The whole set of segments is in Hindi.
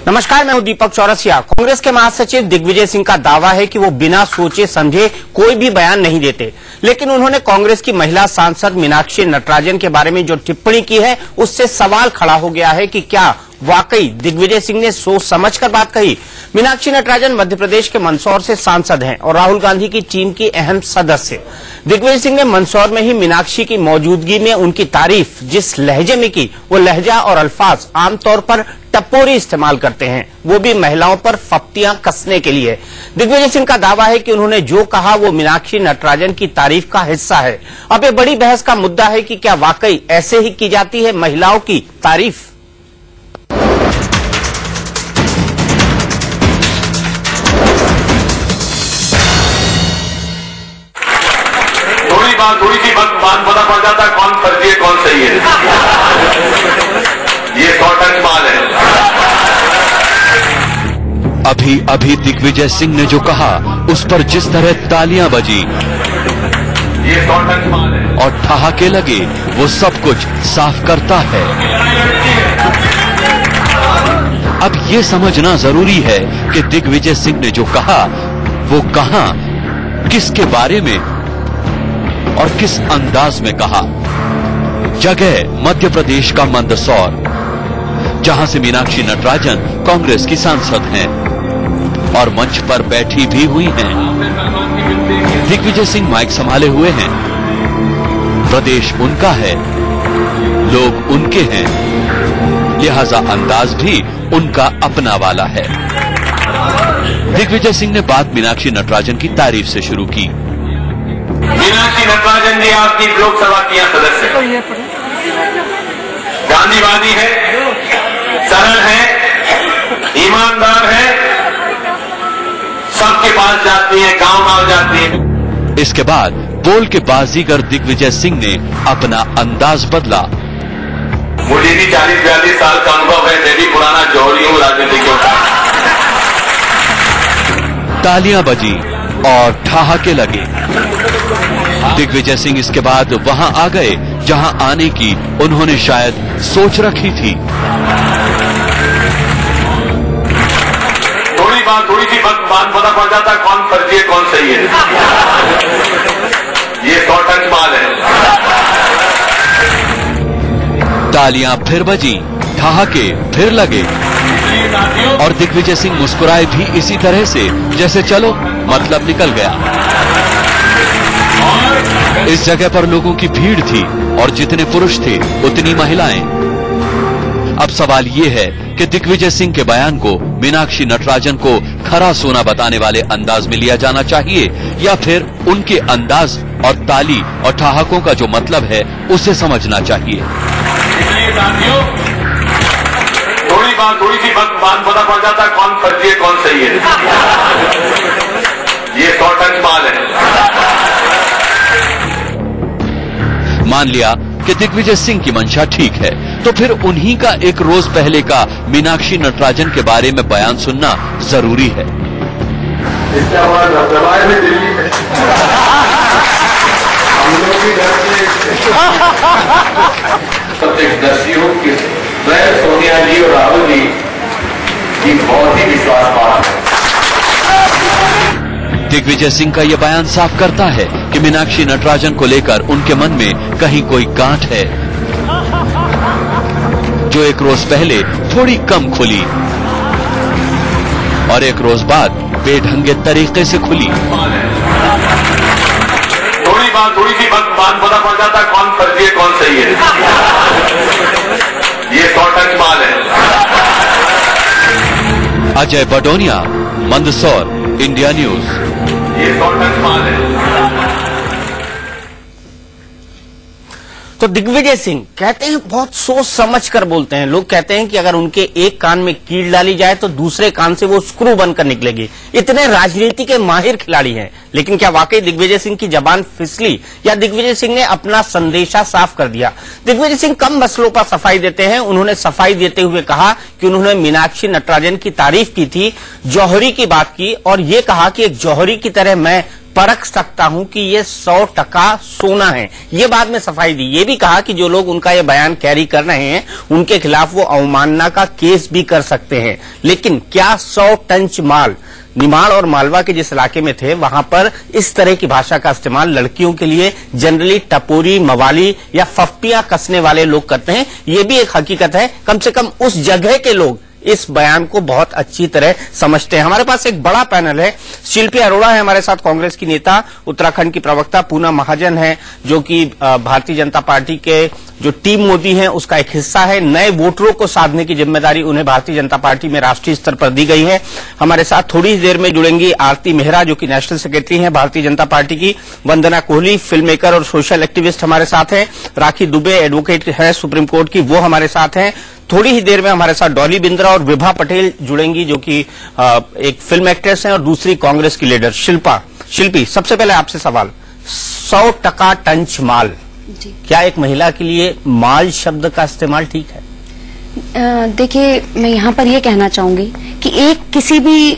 नमस्कार, मैं हूं दीपक चौरसिया। कांग्रेस के महासचिव दिग्विजय सिंह का दावा है कि वो बिना सोचे समझे कोई भी बयान नहीं देते, लेकिन उन्होंने कांग्रेस की महिला सांसद मीनाक्षी नटराजन के बारे में जो टिप्पणी की है उससे सवाल खड़ा हो गया है कि क्या वाकई दिग्विजय सिंह ने सोच समझकर बात कही। मीनाक्षी नटराजन मध्य प्रदेश के मंदसौर से सांसद हैं और राहुल गांधी की टीम की अहम सदस्य। दिग्विजय सिंह ने मंदसौर में ही मीनाक्षी की मौजूदगी में उनकी तारीफ जिस लहजे में की, वो लहजा और अल्फाज आमतौर पर टपोरी इस्तेमाल करते हैं, वो भी महिलाओं पर फप्तियां कसने के लिए। दिग्विजय सिंह का दावा है कि उन्होंने जो कहा वो मीनाक्षी नटराजन की तारीफ का हिस्सा है। अब ये बड़ी बहस का मुद्दा है कि क्या वाकई ऐसे ही की जाती है महिलाओं की तारीफ। थोड़ी सी बात पता पड़ जाता है कौन फर्जी है कौन सही है। ये 100 टन माल है। अभी दिग्विजय सिंह ने जो कहा उस पर जिस तरह तालियां बजी, ये 100 टन माल है और ठहाके लगे, वो सब कुछ साफ करता है। अब ये समझना जरूरी है कि दिग्विजय सिंह ने जो कहा वो कहां, किसके बारे में और किस अंदाज में कहा। जगह मध्य प्रदेश का मंदसौर, जहां से मीनाक्षी नटराजन कांग्रेस की सांसद हैं और मंच पर बैठी भी हुई हैं। दिग्विजय सिंह माइक संभाले हुए हैं। प्रदेश उनका है, लोग उनके हैं, लिहाजा अंदाज भी उनका अपना वाला है। दिग्विजय सिंह ने बात मीनाक्षी नटराजन की तारीफ से शुरू की। मीनाक्षी नटराजन जी आपकी लोकसभा की सदस्य है, गांधीवादी है, सरल है, ईमानदार है, सबके पास जाती है, गांव जाती है। इसके बाद बोल के बाजीगर दिग्विजय सिंह ने अपना अंदाज बदला। मुझे भी 40-42 साल का अनुभव है, मैं भी पुराना जौहरी हूं राजनीतिज्ञों का। तालियां बजी और ठहाके लगे। दिग्विजय सिंह इसके बाद वहां आ गए जहां आने की उन्होंने शायद सोच रखी थी। थोड़ी सी बात पता पड़ जाता है कौन फर्जी है कौन सही है। ये 100 टन माल है। तालियां फिर बजी, ठहाके फिर लगे और दिग्विजय सिंह मुस्कुराए भी इसी तरह से जैसे चलो मतलब निकल गया। इस जगह पर लोगों की भीड़ थी और जितने पुरुष थे उतनी महिलाएं। अब सवाल ये है कि दिग्विजय सिंह के बयान को मीनाक्षी नटराजन को खरा सोना बताने वाले अंदाज में लिया जाना चाहिए या फिर उनके अंदाज और ताली और ठहाकों का जो मतलब है उसे समझना चाहिए। थोड़ी सी बात पता पड़ जाता है कौन फर्जी है कौन सही है। ये 100 टन माल है। मान लिया कि दिग्विजय सिंह की मंशा ठीक है, तो फिर उन्हीं का एक रोज पहले का मीनाक्षी नटराजन के बारे में बयान सुनना जरूरी है। इसके बाद में दिल्ली में हम लोग भी दर्शी हूं कि मैं सोनिया जी और राहुल जी की बहुत ही विश्वास पाना है। दिग्विजय सिंह का यह बयान साफ करता है कि मीनाक्षी नटराजन को लेकर उनके मन में कहीं कोई गांठ है, जो एक रोज पहले थोड़ी कम खुली और एक रोज बाद बेढंगे तरीके से खुली। थोड़ी सी बात पता पड़ जाता है कौन फर्जी है कौन सही है। ये 100 टन माल है। Ajay Badonia, Mandsaur, India news. ये 100 टन माल है। तो दिग्विजय सिंह कहते हैं बहुत सोच समझ कर बोलते हैं। लोग कहते हैं कि अगर उनके एक कान में कील डाली जाए तो दूसरे कान से वो स्क्रू बनकर निकलेगी। इतने राजनीति के माहिर खिलाड़ी हैं, लेकिन क्या वाकई दिग्विजय सिंह की जबान फिसली या दिग्विजय सिंह ने अपना संदेशा साफ कर दिया। दिग्विजय सिंह कम मसलों पर सफाई देते हैं। उन्होंने सफाई देते हुए कहा कि उन्होंने मीनाक्षी नटराजन की तारीफ की थी, जौहरी की बात की और ये कहा कि एक जौहरी की तरह मैं परख सकता हूं कि ये 100% सोना है। ये बाद में सफाई दी, ये भी कहा कि जो लोग उनका ये बयान कैरी कर रहे हैं उनके खिलाफ वो अवमानना का केस भी कर सकते हैं। लेकिन क्या 100 टन माल, निमाड़ और मालवा के जिस इलाके में थे वहां पर इस तरह की भाषा का इस्तेमाल लड़कियों के लिए जनरली टपोरी, मवाली या फफ्तियां कसने वाले लोग करते हैं, ये भी एक हकीकत है। कम से कम उस जगह के लोग इस बयान को बहुत अच्छी तरह समझते हैं। हमारे पास एक बड़ा पैनल है। शिल्पी अरोड़ा है हमारे साथ, कांग्रेस की नेता, उत्तराखंड की प्रवक्ता। पूनम महाजन है जो कि भारतीय जनता पार्टी के जो टीम मोदी है उसका एक हिस्सा है। नए वोटरों को साधने की जिम्मेदारी उन्हें भारतीय जनता पार्टी में राष्ट्रीय स्तर पर दी गई है। हमारे साथ थोड़ी ही देर में जुड़ेंगी आरती मेहरा जो कि नेशनल सेक्रेटरी हैं भारतीय जनता पार्टी की। वंदना कोहली फिल्म मेकर और सोशल एक्टिविस्ट हमारे साथ हैं। राखी दुबे एडवोकेट है सुप्रीम कोर्ट की, वो हमारे साथ हैं। थोड़ी ही देर में हमारे साथ डॉली बिंद्रा और विभा पटेल जुड़ेंगी जो कि एक फिल्म एक्ट्रेस हैं और दूसरी कांग्रेस की लीडर शिल्पी। सबसे पहले आपसे सवाल, 100% टन माल, क्या एक महिला के लिए माल शब्द का इस्तेमाल ठीक है? देखिए, मैं यहाँ पर ये कहना चाहूंगी कि एक किसी भी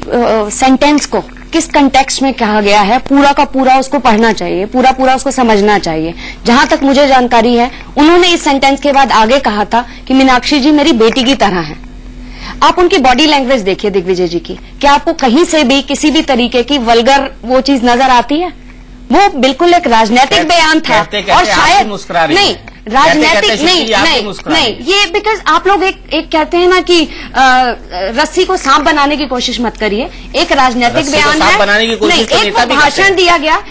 सेंटेंस को किस कंटेक्स्ट में कहा गया है पूरा का पूरा उसको पढ़ना चाहिए, पूरा पूरा उसको समझना चाहिए। जहां तक मुझे जानकारी है उन्होंने इस सेंटेंस के बाद आगे कहा था कि मीनाक्षी जी मेरी बेटी की तरह हैं। आप उनकी बॉडी लैंग्वेज देखिए दिग्विजय जी की, क्या आपको कहीं से भी किसी भी तरीके की वल्गर वो चीज नजर आती है? वो बिल्कुल एक राजनीतिक बयान था और शायद नहीं राजनीतिक नहीं ये बिकॉज आप लोग एक कहते हैं ना कि रस्सी को सांप बनाने की कोशिश मत करिए। एक राजनीतिक बयान है, नहीं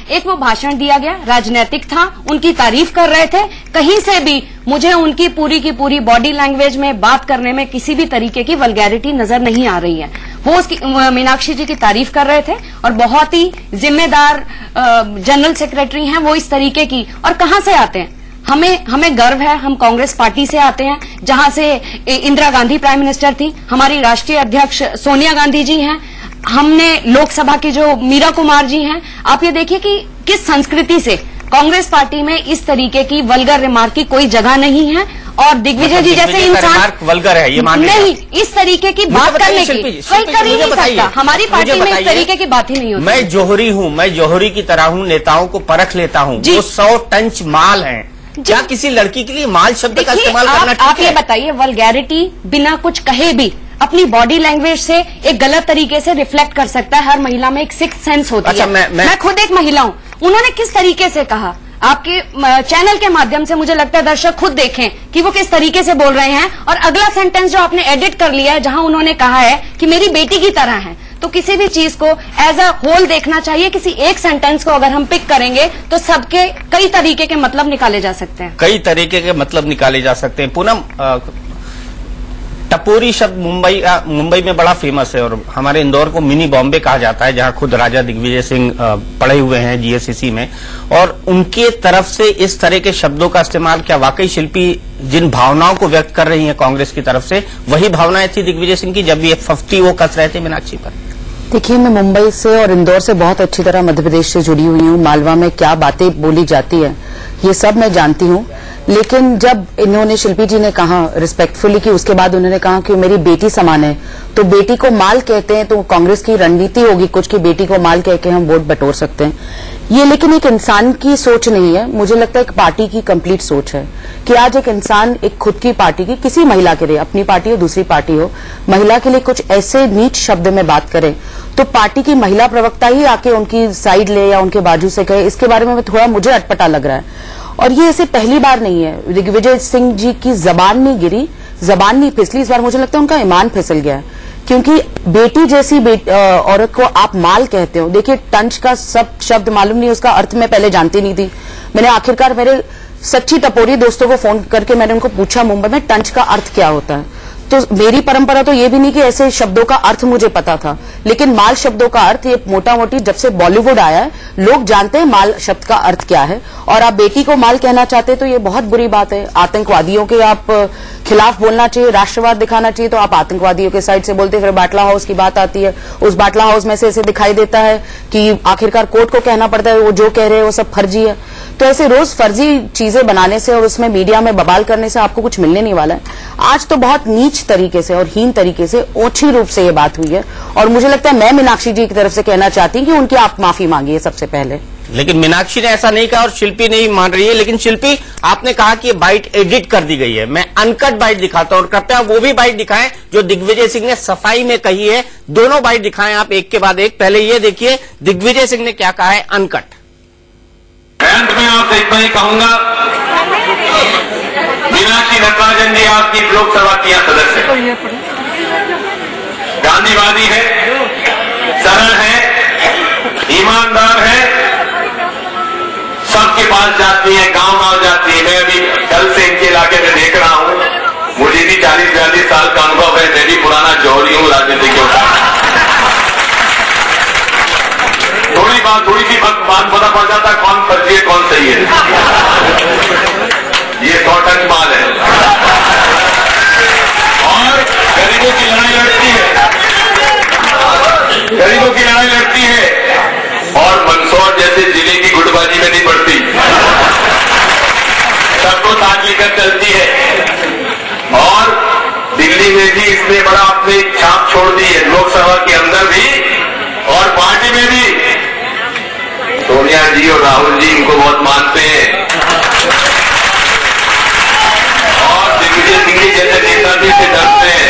एक वो भाषण दिया गया राजनीतिक था, उनकी तारीफ कर रहे थे। कहीं से भी मुझे उनकी पूरी की पूरी बॉडी लैंग्वेज में बात करने में किसी भी तरीके की वल्गैरिटी नजर नहीं आ रही है। वो उसकी मीनाक्षी जी की तारीफ कर रहे थे और बहुत ही जिम्मेदार जनरल सेक्रेटरी हैं वो इस तरीके की। और कहां से आते हैं? हमें गर्व है, हम कांग्रेस पार्टी से आते हैं जहां से इंदिरा गांधी प्राइम मिनिस्टर थी, हमारी राष्ट्रीय अध्यक्ष सोनिया गांधी जी हैं, हमने लोकसभा की जो मीरा कुमार जी हैं। आप ये देखिए कि किस संस्कृति से कांग्रेस पार्टी में इस तरीके की वल्गर रिमार्क की कोई जगह नहीं है। और दिग्विजय जी जैसे इंसान वल्गर है ये नहीं, इस तरीके की बात करने की कोई कर ही नहीं सकता। हमारी पार्टी में इस तरीके की बात ही नहीं होती। मैं जौहरी हूँ, मैं जौहरी की तरह हूँ, नेताओं को परख लेता हूँ। वो 100 टन माल है, क्या किसी लड़की के लिए माल शब्द का इस्तेमाल करना ठीक है? आप ये बताइए, वल्गैरिटी बिना कुछ कहे भी अपनी बॉडी लैंग्वेज से एक गलत तरीके से रिफ्लेक्ट कर सकता है। हर महिला में एक सिक्स्थ सेंस होती है। मैं खुद एक महिला हूं, उन्होंने किस तरीके से कहा, आपके चैनल के माध्यम से मुझे लगता है दर्शक खुद देखें कि वो किस तरीके से बोल रहे हैं। और अगला सेंटेंस जो आपने एडिट कर लिया है जहां उन्होंने कहा है कि मेरी बेटी की तरह है, तो किसी भी चीज को एज अ होल देखना चाहिए। किसी एक सेंटेंस को अगर हम पिक करेंगे तो सबके कई तरीके के मतलब निकाले जा सकते हैं, कई तरीके के मतलब निकाले जा सकते हैं। पूनम, टपोरी शब्द मुंबई में बड़ा फेमस है और हमारे इंदौर को मिनी बॉम्बे कहा जाता है, जहां खुद राजा दिग्विजय सिंह पढ़े हुए हैं जीएससीसी में। और उनके तरफ से इस तरह के शब्दों का इस्तेमाल, क्या वाकई शिल्पी जिन भावनाओं को व्यक्त कर रही है कांग्रेस की तरफ से वही भावनाएं थी दिग्विजय सिंह की जब ये फफ्ती वो कस रहे थे मीनाक्षी पर? देखिए, मैं मुंबई से और इंदौर से बहुत अच्छी तरह मध्य प्रदेश से जुड़ी हुई हूँ। मालवा में क्या बातें बोली जाती है ये सब मैं जानती हूँ। लेकिन जब इन्होंने, शिल्पी जी ने कहा रिस्पेक्टफुली कि उसके बाद उन्होंने कहा कि मेरी बेटी समान है, तो बेटी को माल कहते हैं तो कांग्रेस की रणनीति होगी कुछ कि बेटी को माल कह के हम वोट बटोर सकते हैं। ये लेकिन एक इंसान की सोच नहीं है, मुझे लगता है एक पार्टी की कंप्लीट सोच है कि आज एक इंसान एक खुद की पार्टी की, किसी महिला के लिए, अपनी पार्टी हो दूसरी पार्टी हो, महिला के लिए कुछ ऐसे नीच शब्द में बात करे तो पार्टी की महिला प्रवक्ता ही आके उनकी साइड ले या उनके बाजू से कहे। इसके बारे में थोड़ा मुझे अटपटा लग रहा है। और ये ऐसे पहली बार नहीं है, दिग्विजय सिंह जी की जबान नहीं गिरी, जबान नहीं फिसली, इस बार मुझे लगता है उनका ईमान फिसल गया है। क्योंकि बेटी जैसी औरत को आप माल कहते हो। देखिए, टंच का सब शब्द मालूम नहीं, उसका अर्थ मैं पहले जानती नहीं थी। मैंने आखिरकार मेरे सच्ची टपोरी दोस्तों को फोन करके मैंने उनको पूछा मुंबई में टंच का अर्थ क्या होता है। तो मेरी परंपरा तो ये भी नहीं कि ऐसे शब्दों का अर्थ मुझे पता था, लेकिन माल शब्दों का अर्थ ये मोटा मोटी जब से बॉलीवुड आया है लोग जानते हैं माल शब्द का अर्थ क्या है। और आप बेटी को माल कहना चाहते हैं तो ये बहुत बुरी बात है। आतंकवादियों के आप खिलाफ बोलना चाहिए, राष्ट्रवाद दिखाना चाहिए, तो आप आतंकवादियों के साइड से बोलते हैं। फिर बाटला हाउस की बात आती है, उस बाटला हाउस में से ऐसे दिखाई देता है कि आखिरकार कोर्ट को कहना पड़ता है वो जो कह रहे हैं वो सब फर्जी है। तो ऐसे रोज फर्जी चीजें बनाने से और उसमें मीडिया में बवाल करने से आपको कुछ मिलने नहीं वाला है। आज तो बहुत नीच नीच तरीके से और हीन तरीके से ओछी रूप से ये बात हुई है। और मुझे लगता है मैं मीनाक्षी जी की तरफ से कहना चाहती हूँ कि उनकी आप माफी मांगिए सबसे पहले। लेकिन मीनाक्षी ने ऐसा नहीं कहा और शिल्पी नहीं मान रही है। लेकिन शिल्पी, आपने कहा कि ये बाइट एडिट कर दी गई है। मैं अनकट बाइट दिखाता हूं और कृपया वो भी बाइट दिखाएं जो दिग्विजय सिंह ने सफाई में कही है। दोनों बाइट दिखाएं आप एक के बाद एक। पहले ये देखिए दिग्विजय सिंह ने क्या कहा है अनकट। अंत में आपसे इतना ही कहूंगा, मीनाक्षी नटराजन जी आपकी लोकसभा की सदस्य है, गांधीवादी है, सरल है, ईमानदार है, सबके पास जाती है, गांव-गांव जाती है। मैं अभी कल से इनके इलाके में देख रहा हूं, मुझे भी 40-42 साल का अनुभव है, मैं भी पुराना जौहरी हूं राजनीति के ऊपर। थोड़ी सी बात पता पड़ जाता कौन फर्जी है कौन सही है। ये 100 टन माल है और गरीबों की लड़ाई लड़ती है, गरीबों की लड़ाई लड़ती है और मंदसौर जैसे जिले की गुटबाजी में नहीं पड़ती, सबको साथ लेकर चलती है। और दिल्ली में भी इसने बड़ा अपनी छाप छोड़ दी है, लोकसभा के अंदर भी और पार्टी में भी। सोनिया जी और राहुल जी इनको बहुत मानते हैं और दिग्विजय सिंह जी जैसे नेता भी से डरते हैं।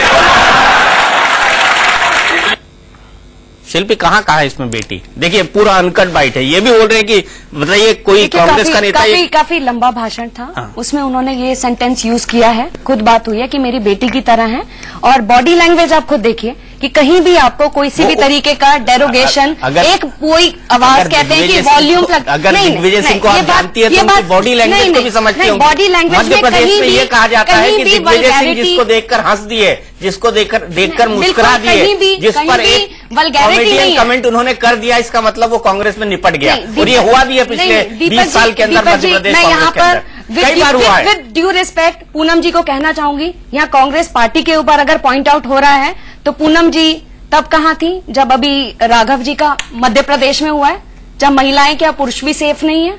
शिल्पी कहाँ कहा है इसमें बेटी? देखिए पूरा अनकट बाइट है। ये भी बोल रहे हैं कि बताइए कोई कांग्रेस का नेता काफी लंबा भाषण था। हाँ। उसमें उन्होंने ये सेंटेंस यूज किया है, खुद बात हुई है कि मेरी बेटी की तरह है। और बॉडी लैंग्वेज आप खुद देखिए कि कहीं भी आपको कोई सी भी तरीके का डेरोगेशन, एक कोई आवाज कहते हैं कि वॉल्यूम, अगर दिग्विजय सिंह को आप जानती है तो उनकी बॉडी लैंग्वेज को भी समझती होंगी। बॉडी लैंग्वेज मध्य प्रदेश में ये कहा जाता है कि दिग्विजय सिंह जिसको देखकर हंस दिए, जिसको देखकर मुस्कुरा दिए, जिस पर एक कॉमेडियन कमेंट उन्होंने कर दिया, इसका मतलब वो कांग्रेस में निपट गया। और ये हुआ भी है पिछले 20 साल के अंदर मध्य प्रदेश कांग्रेस के अंदर कई बार हुआ है। विद ड्यू रिस्पेक्ट पूनम जी को कहना चाहूंगी, यहाँ कांग्रेस पार्टी के ऊपर अगर पॉइंट आउट हो रहा है तो पूनम जी तब कहां थी जब अभी राघव जी का मध्य प्रदेश में हुआ है, जब महिलाएं क्या पुरुष भी सेफ नहीं है?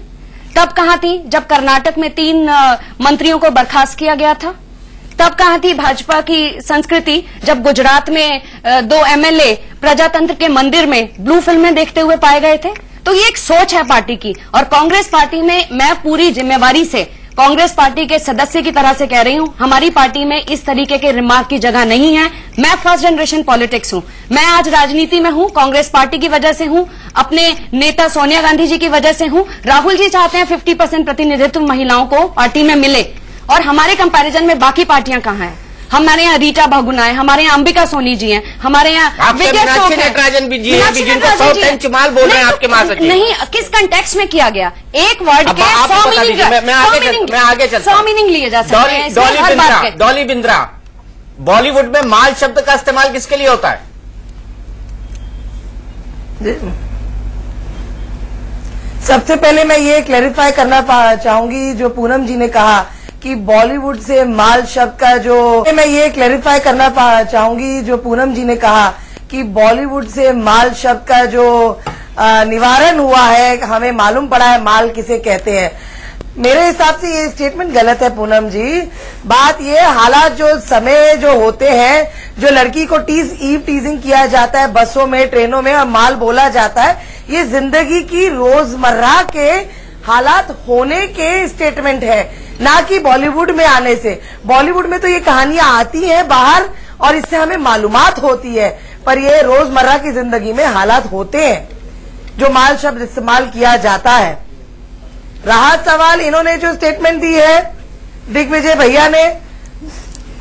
तब कहां थी जब कर्नाटक में 3 मंत्रियों को बर्खास्त किया गया था? तब कहां थी भाजपा की संस्कृति जब गुजरात में 2 MLA प्रजातंत्र के मंदिर में ब्लू फिल्में देखते हुए पाए गए थे? तो ये एक सोच है पार्टी की। और कांग्रेस पार्टी में मैं पूरी जिम्मेवारी से कांग्रेस पार्टी के सदस्य की तरह से कह रही हूं, हमारी पार्टी में इस तरीके के रिमार्क की जगह नहीं है। मैं फर्स्ट जनरेशन पॉलिटिक्स हूं, मैं आज राजनीति में हूं, कांग्रेस पार्टी की वजह से हूं, अपने नेता सोनिया गांधी जी की वजह से हूं। राहुल जी चाहते हैं 50% प्रतिनिधित्व महिलाओं को पार्टी में मिले, और हमारे कंपैरिजन में बाकी पार्टियां कहां हैं? हमारे यहाँ रीटा बहुगुणा है, हमारे यहाँ अंबिका सोनी जी हैं, हमारे यहाँ मीनाक्षी नटराजन भी जी हैं, जिनको 100 टन चुमाल बोल रहे हैं आपके महासचिव। नहीं, किस कंटेक्स्ट में किया गया? एक वर्ड के 100 मीनिंग लिए जा सकते हैं। डॉली बिंद्रा, बॉलीवुड में माल शब्द का इस्तेमाल किसके लिए होता है? सबसे पहले मैं ये क्लैरिफाई करना चाहूंगी, जो पूनम जी ने कहा कि बॉलीवुड से माल शब्द का जो पूनम जी ने कहा कि बॉलीवुड से माल शब्द का जो निवारण हुआ है, हमें मालूम पड़ा है माल किसे कहते हैं। मेरे हिसाब से ये स्टेटमेंट गलत है पूनम जी। बात ये, हालात जो समय जो होते हैं, जो लड़की को ईव टीजिंग किया जाता है बसों में, ट्रेनों में, और माल बोला जाता है, ये जिंदगी की रोजमर्रा के हालात होने के स्टेटमेंट है, ना कि बॉलीवुड में आने से। बॉलीवुड में तो ये कहानियां आती हैं बाहर और इससे हमें मालूमात होती है, पर ये रोजमर्रा की जिंदगी में हालात होते हैं जो माल शब्द इस्तेमाल किया जाता है। रहा सवाल, इन्होंने जो स्टेटमेंट दी है दिग्विजय भैया ने,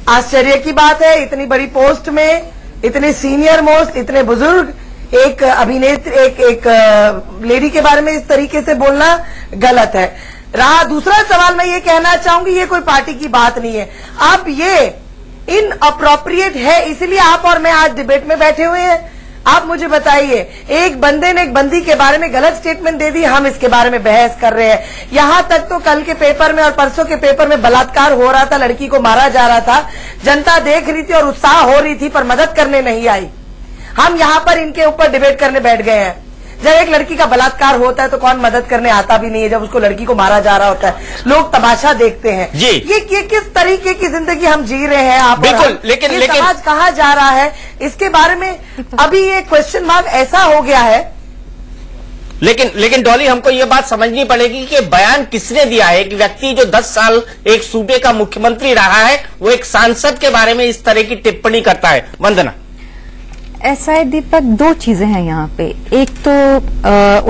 आश्चर्य की बात है, इतनी बड़ी पोस्ट में, इतने सीनियर मोस्ट, इतने बुजुर्ग एक अभिनेत्री, एक लेडी के बारे में इस तरीके से बोलना गलत है। रहा दूसरा सवाल, मैं ये कहना चाहूंगी, ये कोई पार्टी की बात नहीं है। अब ये इनअप्रोप्रिएट है, इसलिए आप और मैं आज डिबेट में बैठे हुए हैं। आप मुझे बताइए, एक बंदे ने एक बंदी के बारे में गलत स्टेटमेंट दे दी, हम इसके बारे में बहस कर रहे हैं। यहां तक तो कल के पेपर में और परसों के पेपर में बलात्कार हो रहा था, लड़की को मारा जा रहा था, जनता देख रही थी और उत्साह हो रही थी, पर मदद करने नहीं आई। हम यहां पर इनके ऊपर डिबेट करने बैठ गए हैं। जब एक लड़की का बलात्कार होता है तो कौन मदद करने आता भी नहीं है, जब उसको लड़की को मारा जा रहा होता है लोग तमाशा देखते हैं। जी। ये किस तरीके की जिंदगी हम जी रहे हैं आप? बिल्कुल, लेकिन समाज कहाँ जा रहा है, इसके बारे में अभी ये क्वेश्चन मार्क ऐसा हो गया है। लेकिन डॉली, हमको ये बात समझनी पड़ेगी कि बयान किसने दिया है। एक व्यक्ति जो 10 साल एक सूबे का मुख्यमंत्री रहा है, वो एक सांसद के बारे में इस तरह की टिप्पणी करता है। वंदना, ऐसा है दीपक, दो चीजें हैं यहाँ पे। एक तो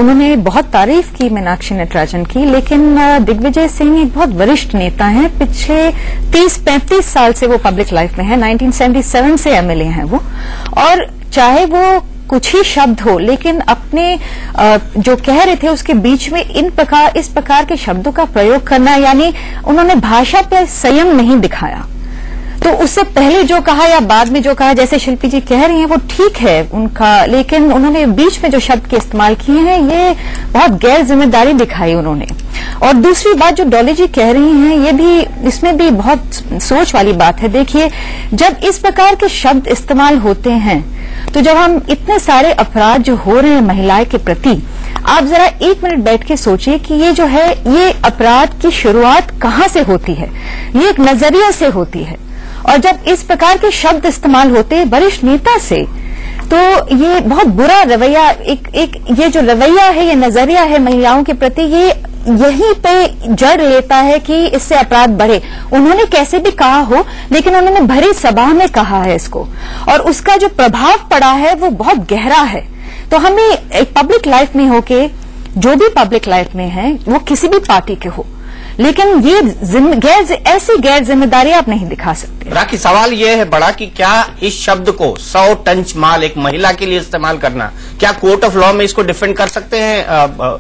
उन्होंने बहुत तारीफ की मीनाक्षी नटराजन की, लेकिन दिग्विजय सिंह एक बहुत वरिष्ठ नेता हैं। पिछले 30-35 साल से वो पब्लिक लाइफ में है, 1977 से एमएलए हैं वो। और चाहे वो कुछ ही शब्द हो, लेकिन अपने जो कह रहे थे उसके बीच में इस प्रकार के शब्दों का प्रयोग करना, यानी उन्होंने भाषा पर संयम नहीं दिखाया। तो उससे पहले जो कहा या बाद में जो कहा, जैसे शिल्पी जी कह रही हैं वो ठीक है उनका, लेकिन उन्होंने बीच में जो शब्द के इस्तेमाल किए हैं ये बहुत गैर जिम्मेदारी दिखाई उन्होंने। और दूसरी बात जो डॉली जी कह रही हैं, ये भी, इसमें भी बहुत सोच वाली बात है। देखिए, जब इस प्रकार के शब्द इस्तेमाल होते हैं तो जब हम इतने सारे अपराध जो हो रहे हैं महिलाएं के प्रति, आप जरा 1 मिनट बैठ के सोचिए कि ये जो है, ये अपराध की शुरुआत कहां से होती है। ये एक नजरिया से होती है, और जब इस प्रकार के शब्द इस्तेमाल होते हैं वरिष्ठ नेता से, तो ये बहुत बुरा रवैया, एक ये जो रवैया है, ये नजरिया है महिलाओं के प्रति, ये यहीं पे जड़ लेता है कि इससे अपराध बढ़े। उन्होंने कैसे भी कहा हो, लेकिन उन्होंने भरी सभा में कहा है इसको, और उसका जो प्रभाव पड़ा है वो बहुत गहरा है। तो हमें एक पब्लिक लाइफ में होके, जो भी पब्लिक लाइफ में है वो किसी भी पार्टी के हो, लेकिन ये ऐसी गैर जिम्मेदारी आप नहीं दिखा सकते। राखी, सवाल ये है बड़ा कि क्या इस शब्द को 100 टंच माल एक महिला के लिए इस्तेमाल करना, क्या कोर्ट ऑफ लॉ में इसको डिफेंड कर सकते हैं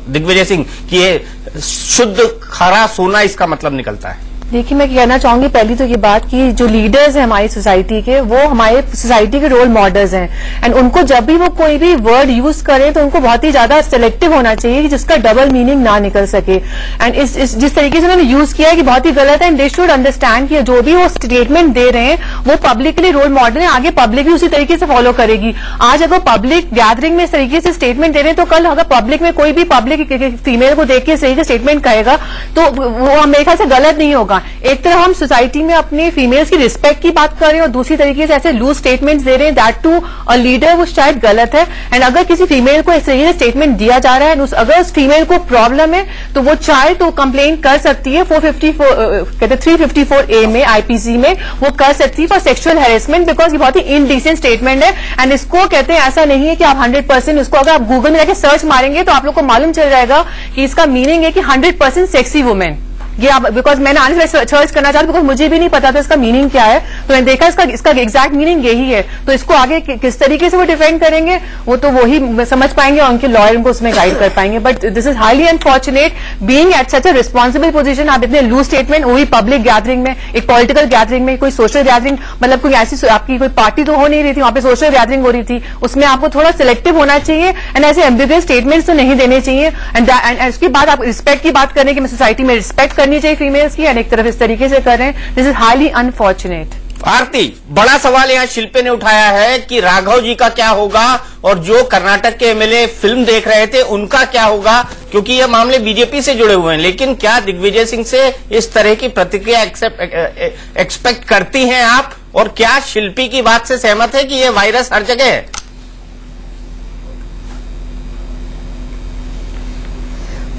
दिग्विजय सिंह कि ये शुद्ध खरा सोना इसका मतलब निकलता है? देखिए, मैं कहना चाहूंगी पहली तो ये बात कि जो लीडर्स हैं हमारी सोसाइटी के, वो हमारे सोसाइटी के रोल मॉडल्स हैं, एंड उनको जब भी वो कोई भी वर्ड यूज करें तो उनको बहुत ही ज्यादा सिलेक्टिव होना चाहिए कि जिसका डबल मीनिंग ना निकल सके। एंड जिस तरीके से उन्होंने यूज किया है कि बहुत ही गलत है, एंड दे शुड अंडरस्टैंड कि जो भी वो स्टेटमेंट दे रहे हैं वो पब्लिक के लिए रोल मॉडल है, आगे पब्लिक भी उसी तरीके से फॉलो करेगी। आज अगर पब्लिक गैदरिंग में इस तरीके से स्टेटमेंट दे रहे हैं, तो कल अगर पब्लिक में कोई भी पब्लिक फीमेल को देख के इस तरीके से स्टेटमेंट कहेगा तो वो मेरे ख्याल से गलत नहीं होगा। एक तरह हम सोसाइटी में अपने फीमेल्स की रिस्पेक्ट की बात कर रहे हैं, और दूसरी तरीके से ऐसे लूज स्टेटमेंट्स दे रहे हैं, दैट टू अ लीडर, वो शायद गलत है। एंड अगर किसी फीमेल को इस तरीके से स्टेटमेंट दिया जा रहा है, अगर उस फीमेल को प्रॉब्लम है तो वो चाहे तो कंप्लेन कर सकती है 354A में, आईपीसी में वो कर सकती है फॉर सेक्सुअल हैरेसमेंट, बिकॉज ये बहुत ही इनडिसेंट स्टेटमेंट है। एंड इसको कहते हैं, ऐसा नहीं है कि आप 100% इसको अगर आप गूगल में जाके सर्च मारेंगे तो आप लोग को मालूम चल जाएगा कि इसका मीनिंग है कि 100% सेक्सी वुमेन। ये आप, बिकॉज मैंने आने से सर्च करना चाहती, बिकॉज मुझे भी नहीं पता था इसका मीनिंग क्या है, तो मैंने देखा इसका एग्जैक्ट मीनिंग यही है। तो इसको आगे किस तरीके से वो डिफेंड करेंगे वो तो वही समझ पाएंगे और उनके लॉयर उनको उसमें गाइड कर पाएंगे। But this is highly unfortunate being at such a responsible position. आप इतने लूज स्टेटमेंट, वही पब्लिक गैदरिंग में, एक पॉलिटिकल गैदरिंग में, कोई सोशल गैदरिंग, मतलब कोई ऐसी आपकी कोई पार्टी तो हो नहीं रही थी, वहां पे सोशल गैदरिंग हो रही थी, उसमें आपको थोड़ा सिलेक्टिव होना चाहिए एंड ऐसे एम्बिगुअस स्टेटमेंट्स तो नहीं देने चाहिए। एंड इसके बाद आप रिस्पेक्ट की बात करें कि सोसाइटी में रिस्पेक्ट करनी चाहिए फीमेल्स की, एक तरफ इस तरीके से कर रहे हैं, दिस इज हाईली अनफॉर्चुनेट। आरती, बड़ा सवाल यहाँ शिल्पी ने उठाया है कि राघव जी का क्या होगा और जो कर्नाटक के एमएलए फिल्म देख रहे थे उनका क्या होगा, क्योंकि ये मामले बीजेपी से जुड़े हुए हैं। लेकिन क्या दिग्विजय सिंह से इस तरह की प्रतिक्रिया एक्सपेक्ट करती हैं आप, और क्या शिल्पी की बात से सहमत है कि ये वायरस हर जगह है?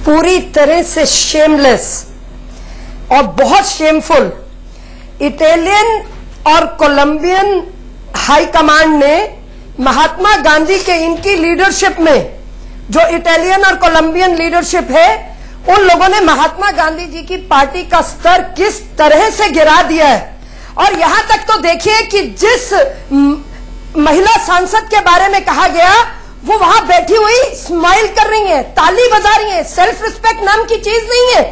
पूरी तरह से शेमलेस और बहुत शेमफुल इटालियन और कोलंबियन हाई कमांड ने महात्मा गांधी के इनकी लीडरशिप में, जो इटालियन और कोलंबियन लीडरशिप है, उन लोगों ने महात्मा गांधी जी की पार्टी का स्तर किस तरह से गिरा दिया है। और यहां तक तो देखिए कि जिस महिला सांसद के बारे में कहा गया, वो वहां बैठी हुई स्माइल कर रही है, ताली बजा रही है, सेल्फ रिस्पेक्ट नाम की चीज नहीं है,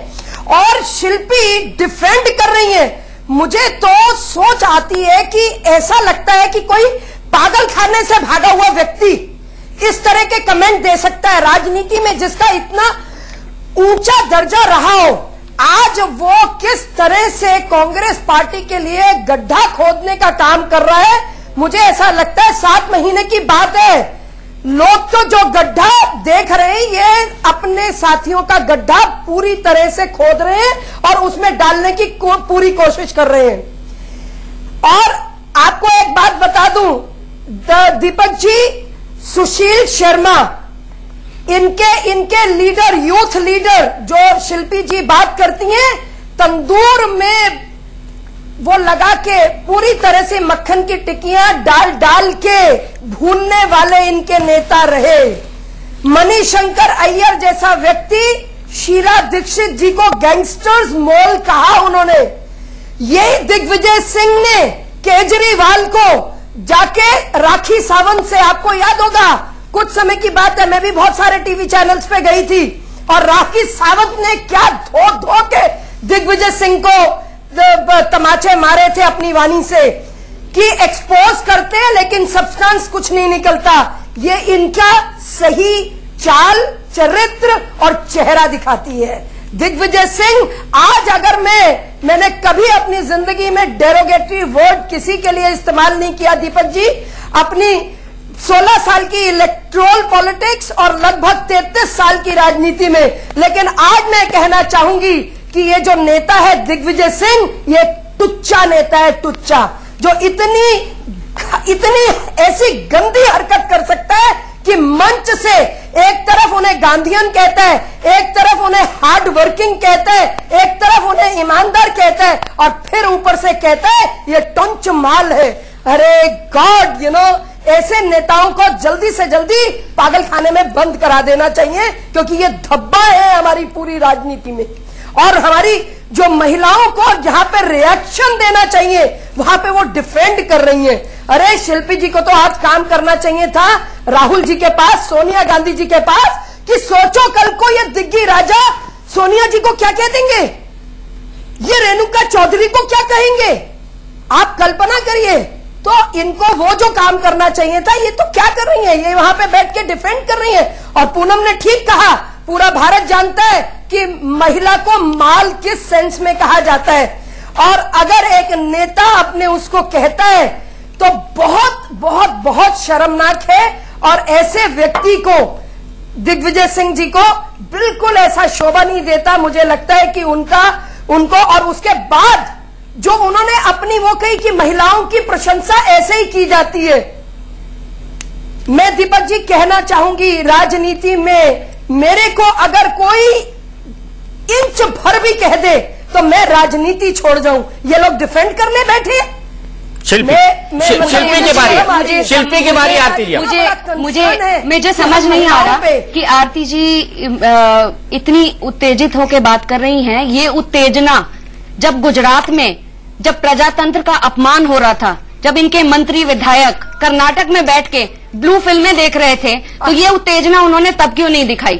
और शिल्पी डिफेंड कर रही है। मुझे तो सोच आती है कि ऐसा लगता है कि कोई पागल खाने से भागा हुआ व्यक्ति इस तरह के कमेंट दे सकता है राजनीति में, जिसका इतना ऊंचा दर्जा रहा हो। आज वो किस तरह से कांग्रेस पार्टी के लिए गड्ढा खोदने का काम कर रहा है, मुझे ऐसा लगता है 7 महीने की बात है। लोग तो जो गड्ढा देख रहे हैं ये अपने साथियों का गड्ढा पूरी तरह से खोद रहे हैं और उसमें डालने की पूरी कोशिश कर रहे हैं। और आपको एक बात बता दूं, दीपक जी, सुशील शर्मा, इनके लीडर, यूथ लीडर जो शिल्पी जी बात करती हैं, तंदूर में वो लगा के पूरी तरह से मक्खन की टिक्कियां डाल डाल के भूनने वाले इनके नेता रहे। मणिशंकर अय्यर जैसा व्यक्ति शीला दीक्षित जी को गैंगस्टर्स मोल कहा उन्होंने। यही दिग्विजय सिंह ने केजरीवाल को जाके राखी सावंत से, आपको याद होगा कुछ समय की बात है, मैं भी बहुत सारे टीवी चैनल्स पे गई थी, और राखी सावंत ने क्या धो धो के दिग्विजय सिंह को तमाचे मारे थे अपनी वाणी से कि एक्सपोज करते हैं लेकिन सब्सटेंस कुछ नहीं निकलता। ये इनका सही चाल, चरित्र और चेहरा दिखाती है। दिग्विजय सिंह, आज अगर मैंने कभी अपनी जिंदगी में डेरोगेटरी वर्ड किसी के लिए इस्तेमाल नहीं किया दीपक जी, अपनी 16 साल की इलेक्ट्रोल पॉलिटिक्स और लगभग 33 साल की राजनीति में, लेकिन आज मैं कहना चाहूंगी कि ये जो नेता है दिग्विजय सिंह, ये टुच्चा नेता है, टुच्चा, जो इतनी ऐसी गंदी हरकत कर सकता है कि मंच से एक तरफ उन्हें गांधीयन कहता है, एक तरफ उन्हें हार्ड वर्किंग कहता है, एक तरफ उन्हें ईमानदार कहता है, और फिर ऊपर से कहता है ये टुंच माल है। अरे गॉड, ऐसे नेताओं को जल्दी से जल्दी पागल खाने में बंद करा देना चाहिए, क्योंकि ये धब्बा है हमारी पूरी राजनीति में। और हमारी जो महिलाओं को जहां पे रिएक्शन देना चाहिए वहां पे वो डिफेंड कर रही हैं। अरे शिल्पी जी को तो आज काम करना चाहिए था राहुल जी के पास, सोनिया गांधी जी के पास, कि सोचो कल को ये दिग्गी राजा सोनिया जी को क्या कह देंगे, ये रेणुका चौधरी को क्या कहेंगे, आप कल्पना करिए। तो इनको वो जो काम करना चाहिए था, ये तो क्या कर रही है, ये वहां पे बैठ के डिफेंड कर रही है। और पूनम ने ठीक कहा, पूरा भारत जानता है कि महिला को माल किस सेंस में कहा जाता है, और अगर एक नेता अपने उसको कहता है तो बहुत बहुत बहुत शर्मनाक है। और ऐसे व्यक्ति को, दिग्विजय सिंह जी को, बिल्कुल ऐसा शोभा नहीं देता। मुझे लगता है कि उनको और उसके बाद जो उन्होंने अपनी वो कही कि महिलाओं की प्रशंसा ऐसे ही की जाती है। मैं दीपक जी कहना चाहूंगी, राजनीति में मेरे को अगर कोई इंच भर भी कह दे तो मैं राजनीति छोड़ जाऊं। ये लोग डिफेंड करने बैठे। शिल्पी के बारे आरती जी, मुझे समझ नहीं आ रहा कि आरती जी इतनी उत्तेजित होकर बात कर रही हैं। ये उत्तेजना जब गुजरात में जब प्रजातंत्र का अपमान हो रहा था, जब इनके मंत्री विधायक कर्नाटक में बैठ के ब्लू फिल्में देख रहे थे, तो ये उत्तेजना उन्होंने तब क्यों नहीं दिखाई?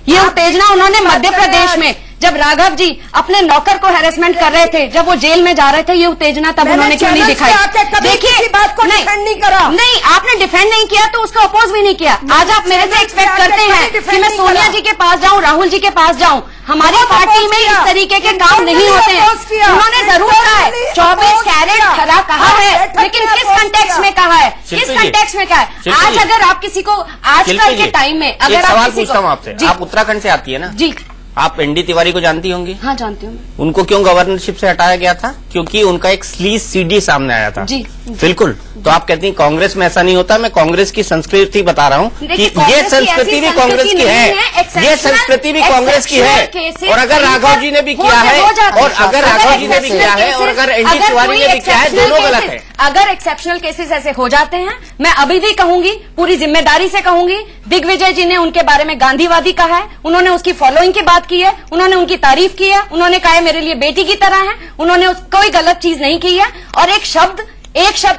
ये उत्तेजना उन्होंने मध्य प्रदेश में जब राघव जी अपने नौकर को हैरेसमेंट कर रहे थे, जब वो जेल में जा रहे थे, ये उत्तेजना तब उन्होंने क्यों नहीं दिखाई? देखिए, बात को डिफेंड नहीं करा। नहीं, आपने डिफेंड नहीं किया तो उसको अपोज भी नहीं किया। आज आप मेरे से एक्सपेक्ट करते हैं कि मैं सोनिया जी के पास जाऊं, राहुल जी के पास जाऊं। हमारी पार्टी में इस तरीके के काम नहीं होते हैं। उन्होंने जरूर कहा है 24 कैरेट खरा कहा है, लेकिन किस कंटेक्स्ट में कहा है, किस कंटेक्स्ट में कहा है? आज अगर आप किसी को आजकल के टाइम में अगर आप सवाल पूछता हूँ आपसे, आप उत्तराखंड से आती है ना जी, आप एनडी तिवारी को जानती होंगी? हाँ, जानती हूँ। उनको क्यों गवर्नरशिप से हटाया गया था? क्योंकि उनका एक स्लीज सीडी सामने आया था। जी, बिल्कुल। तो आप कहती हैं कांग्रेस में ऐसा नहीं होता। मैं कांग्रेस की संस्कृति बता रहा हूँ कि ये संस्कृति भी कांग्रेस की है, ये संस्कृति भी कांग्रेस की है। और अगर राघव जी ने भी किया है, और अगर राघव जी ने भी किया है, और अगर एनडी तिवारी ने भी किया है, दोनों गलत है। अगर एक्सेप्शनल केसेस ऐसे हो जाते हैं, मैं अभी भी कहूंगी, पूरी जिम्मेदारी से कहूंगी, दिग्विजय जी ने उनके बारे में गांधीवादी कहा है, उन्होंने उसकी फॉलोइंग की बात की है, उन्होंने उनकी तारीफ की है, उन्होंने कहा है मेरे लिए बेटी की तरह है, उन्होंने कोई गलत चीज नहीं की है। और एक शब्द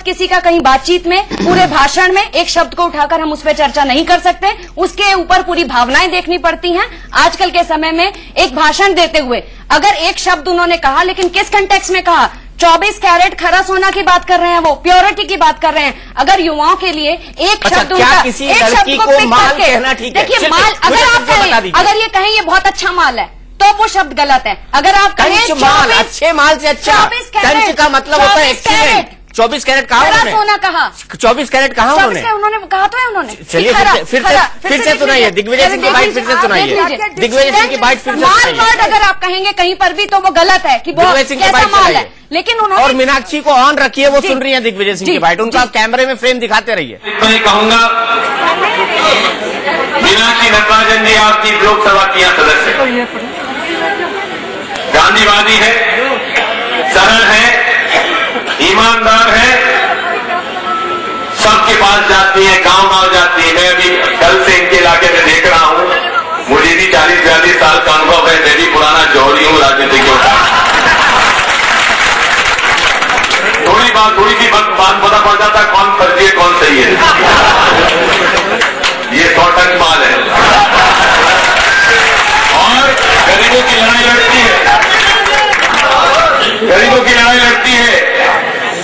किसी का कहीं बातचीत में, पूरे भाषण में एक शब्द को उठाकर हम उस पर चर्चा नहीं कर सकते, उसके ऊपर पूरी भावनाएं देखनी पड़ती हैं। आजकल के समय में एक भाषण देते हुए अगर एक शब्द उन्होंने कहा, लेकिन किस कंटेक्स्ट में कहा? 24 कैरेट खरा सोना की बात कर रहे हैं, वो प्योरिटी की बात कर रहे हैं। अगर युवाओं के लिए एक शब्द उनका, एक शब्द को पिक करके, देखिए माल, अगर ये कहें ये बहुत अच्छा माल है तो वो शब्द गलत है। अगर आप कहें माल, अच्छे माल से अच्छा, कंच का मतलब होता है एक्सीलेंट। 24 कैरेट कहा खरा उन्होंने? सोना कहा। 24 कैरेट कहा उन्होंने? उन्होंने कहा तो है उन्होंने। चलिए फिर से सुनाइए दिग्विजय सिंह की बाइट, फिर से सुनाइए दिग्विजय सिंह की बाइट, फिर से माल सुनाइए। वर्ड अगर आप कहेंगे कहीं पर भी तो वो गलत है कि वो दिग्विजय सिंह की कैसा बाइट माल सुनाइए। है, लेकिन उन्होंने और मीनाक्षी को ऑन रखिए, वो सुन रही है दिग्विजय सिंह की बाइट, उनका आप कैमरे में फ्रेम दिखाते रहिए। मैं कहूंगा मीनाक्षी नटराजन जी आपकी लोकसभा की सदस्य, गांधीवादी है, सरल है, ईमानदार है, सबके पास जाती है, गांव जाती है। मैं अभी कल से इनके इलाके में देख रहा हूं, मुझे भी 40-42 साल का अनुभव है, मैं भी पुराना जौहरी हूं राजनीतिज्ञों का। थोड़ी सी बात पता पड़ जाता है कौन फर्जी है कौन सही है। ये 100 टन माल है और गरीबों की लड़ाई लड़ती है, गरीबों की लड़ाई लड़ती है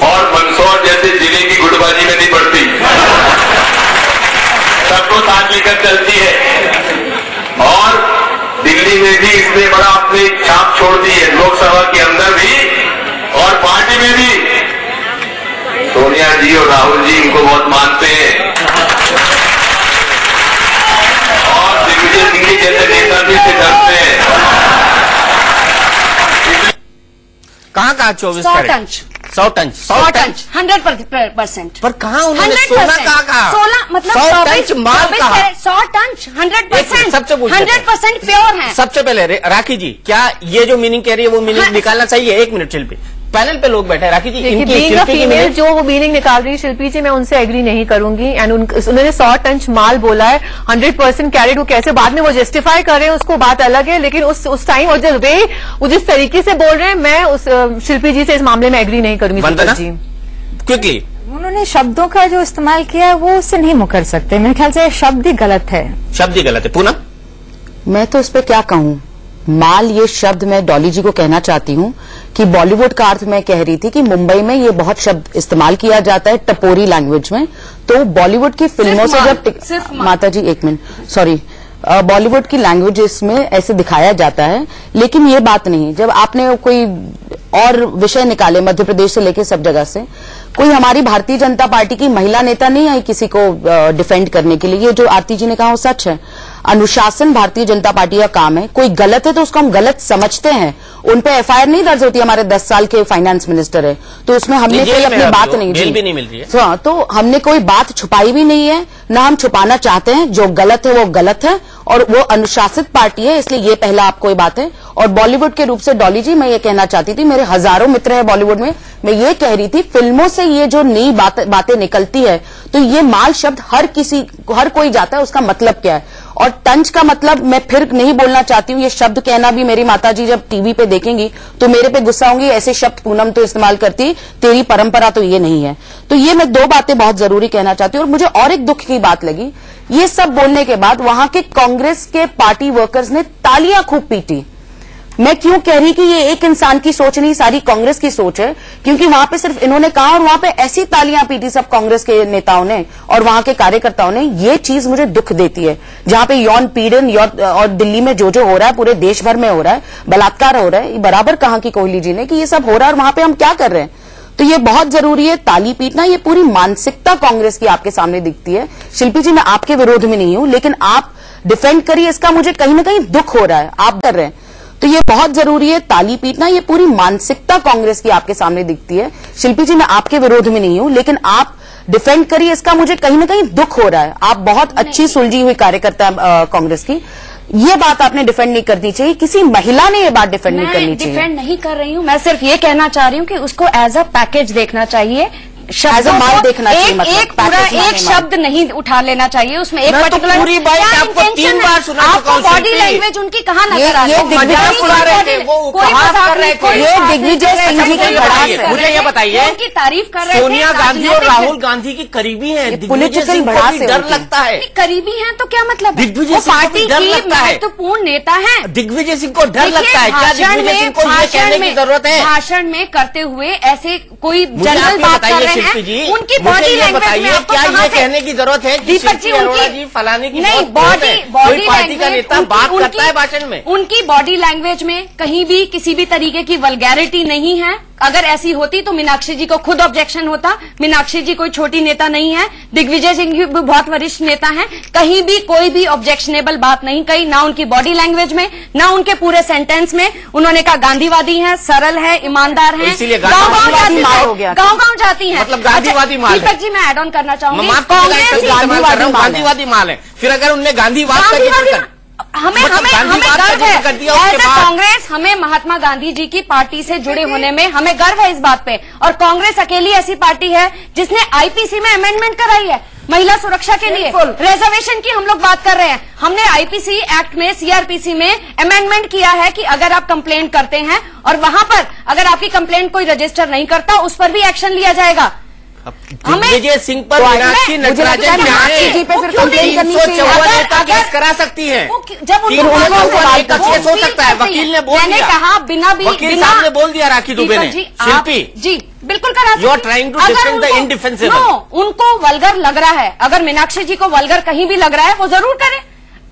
और मंदसौर जैसे जिले की गुटबाजी में नहीं पड़ती, सबको साथ लेकर चलती है और दिल्ली में भी इसने बड़ा अपनी छाप छोड़ दी है, लोकसभा के अंदर भी और पार्टी में भी। सोनिया जी और राहुल जी इनको बहुत मानते हैं और दिग्विजय सिंह जैसे नेता भी से डरते हैं। कहाँ 24 कैरेट? 100 टन 100%। पर कहाँ उन्होंने सोना कहा? 16 मतलब 100 टन माल कहा? 100 टन 100%, सबसे पूछते हैं। 100% प्योर है। सबसे पहले राखी जी, क्या ये जो मीनिंग कह रही है वो मीनिंग निकालना चाहिए? 1 मिनट शिल्पी, पैनल पे लोग बैठे हैं, राखी जी इनकी शिल्पी की फीमेल मीनिंग जो वो मीनिंग निकाल रही है शिल्पी जी, मैं उनसे एग्री नहीं करूंगी। एंड उन्होंने 100 टन माल बोला है, 100% कैरेट, वो कैसे बाद में वो जस्टिफाई कर रहे हैं उसको बात अलग है, लेकिन उस टाइम और जो वे वो जिस तरीके से बोल रहे हैं, मैं उस शिल्पी जी से इस मामले में एग्री नहीं करूंगी। वंदना जी क्विकली, उन्होंने शब्दों का जो इस्तेमाल किया है वो उससे नहीं मुकर सकते, मेरे ख्याल से शब्द ही गलत है। शब्द ही गलत है। पूनम, मैं तो इस पे क्या कहूं, माल ये शब्द मैं डॉली जी को कहना चाहती हूं कि बॉलीवुड का अर्थ मैं कह रही थी कि मुंबई में ये बहुत शब्द इस्तेमाल किया जाता है टपोरी लैंग्वेज में, तो बॉलीवुड की फिल्मों से जब माता जी 1 मिनट सॉरी, बॉलीवुड की लैंग्वेजेस में ऐसे दिखाया जाता है, लेकिन ये बात नहीं। जब आपने कोई और विषय निकाले मध्य प्रदेश से लेके सब जगह से, कोई हमारी भारतीय जनता पार्टी की महिला नेता नहीं आई किसी को डिफेंड करने के लिए। ये जो आरती जी ने कहा वो सच है, अनुशासन भारतीय जनता पार्टी का काम है। कोई गलत है तो उसको हम गलत समझते हैं, उन पे एफआईआर नहीं दर्ज होती। हमारे 10 साल के फाइनेंस मिनिस्टर है, तो उसमें हमने कोई अपनी बात नहीं जेल भी नहीं मिल रही है। हाँ, तो हमने कोई बात छुपाई भी नहीं है, ना हम छुपाना चाहते हैं। जो गलत है वो गलत है और वो अनुशासित पार्टी है, इसलिए ये पहला आपको ये बात है। और बॉलीवुड के रूप से डॉली जी मैं ये कहना चाहती थी, मेरे हजारों मित्र हैं बॉलीवुड में, मैं ये कह रही थी फिल्मों से ये जो नई बातें निकलती है, तो ये माल शब्द हर कोई जाता है, उसका मतलब क्या है। और तंज का मतलब मैं फिर नहीं बोलना चाहती हूँ, ये शब्द कहना भी मेरी माता जी जब टीवी पे देखेंगी तो मेरे पे गुस्सा होंगी, ऐसे शब्द पूनम तो इस्तेमाल करती, तेरी परंपरा तो ये नहीं है। तो ये मैं 2 बातें बहुत जरूरी कहना चाहती हूँ। और मुझे और एक दुख की बात लगी, ये सब बोलने के बाद वहां के कांग्रेस के पार्टी वर्कर्स ने तालियां खूब पीटी। मैं क्यों कह रही कि ये एक इंसान की सोच नहीं, सारी कांग्रेस की सोच है, क्योंकि वहां पे सिर्फ इन्होंने कहा और वहां पे ऐसी तालियां पीटी सब कांग्रेस के नेताओं ने और वहां के कार्यकर्ताओं ने। ये चीज मुझे दुख देती है, जहां पे यौन पीड़न और दिल्ली में जो हो रहा है, पूरे देश भर में हो रहा है, बलात्कार हो रहा है, बराबर कहा कि कोहली जी ने कि ये सब हो रहा है और वहां पे हम क्या कर रहे हैं। तो ये बहुत जरूरी है, ताली पीटना, ये पूरी मानसिकता कांग्रेस की आपके सामने दिखती है। शिल्पी जी मैं आपके विरोध में नहीं हूं, लेकिन आप डिफेंड करिए, इसका मुझे कहीं ना कहीं दुख हो रहा है, आप कर रहे हैं। तो ये बहुत जरूरी है, ताली पीटना, ये पूरी मानसिकता कांग्रेस की आपके सामने दिखती है। शिल्पी जी मैं आपके विरोध में नहीं हूं, लेकिन आप डिफेंड करिए, इसका मुझे कहीं ना कहीं दुख हो रहा है। आप बहुत अच्छी सुलझी हुई कार्यकर्ता कांग्रेस की, ये बात आपने डिफेंड नहीं करनी चाहिए, किसी महिला ने ये बात डिफेंड नहीं करनी चाहिए। डिफेंड नहीं कर रही हूँ, मैं सिर्फ ये कहना चाह रही हूँ कि उसको एज अ पैकेज देखना चाहिए, एज अ माल देखना चाहिए, एक पूरा एक शब्द नहीं उठा लेना चाहिए उसमें। एक पर्टिकुलर पूरी बात आपको 3 बार सुना चुका हूं। बॉडी लैंग्वेज उनकी कहाँ नजर आ रही है? मजाक उड़ा रहे थे, वो उपहास कर रहे थे। ये दिग्विजय सिंह जी की भड़ास है। मुझे ये बताइए, उनकी तारीफ कर रहे थे, सोनिया गांधी और राहुल गांधी की करीबी हैं, दिग्विजय सिंह को भी डर लगता है। करीबी हैं तो क्या मतलब है? दिग्विजय सिंह को पार्टी डर की लगता है, महत्वपूर्ण नेता है। दिग्विजय सिंह को डर लगता है। क्या दिग्विजय सिंह को ये कहने की जरूरत है? भाषण में करते हुए ऐसे कोई जनरल बात कर रहे हैं, उनकी बॉडी लैंग्वेज में आपको क्या ये कहने की जरूरत है कि शिल्पी अरोड़ा जी फलाने की नहीं, बॉडी पार्टी का नेता बात करता है भाषण में, उनकी बॉडी लैंग्वेज में कहीं भी किसी भी तरीके की वल्गैरिटी नहीं है, अगर ऐसी होती तो मीनाक्षी जी को खुद ऑब्जेक्शन होता। मीनाक्षी जी कोई छोटी नेता नहीं है, दिग्विजय सिंह भी बहुत वरिष्ठ नेता हैं, कहीं भी कोई भी ऑब्जेक्शनेबल बात नहीं कही, ना उनकी बॉडी लैंग्वेज में, ना उनके पूरे सेंटेंस में। उन्होंने कहा गांधीवादी हैं, सरल है, ईमानदार हैं, गांव-गांव जाती हैं। मतलब गांधीवादी माल है। दीपक जी मैं एड ऑन करना चाहूंगी, गांधीवादी माल है। फिर अगर उनने गांधीवाद हमें गर्व है एज कांग्रेस, हमें महात्मा गांधी जी की पार्टी से जुड़े होने में हमें गर्व है इस बात पे। और कांग्रेस अकेली ऐसी पार्टी है जिसने आईपीसी में अमेंडमेंट कराई है महिला सुरक्षा के लिए। रिजर्वेशन की हम लोग बात कर रहे हैं, हमने आईपीसी एक्ट में, सीआरपीसी में अमेंडमेंट किया है कि अगर आप कंप्लेंट करते हैं और वहां पर अगर आपकी कंप्लेंट कोई रजिस्टर नहीं करता उस पर भी एक्शन लिया जाएगा। दिग्विजय सिंह पर मीनाक्षी नटराजन जी पे फिर कंप्लेंट करनी चाहिए, केस करा सकती है। जब केस हो सकता है, वकील ने बोल दिया। मैंने कहा वकील साहब ने बोल दिया राखी दुबे ने, शिल्पी जी बिल्कुल करा सकती। You are trying to defend the indefensible. उनको वल्गर लग रहा है, अगर मीनाक्षी जी को वल्गर कहीं भी लग रहा है वो जरूर करे।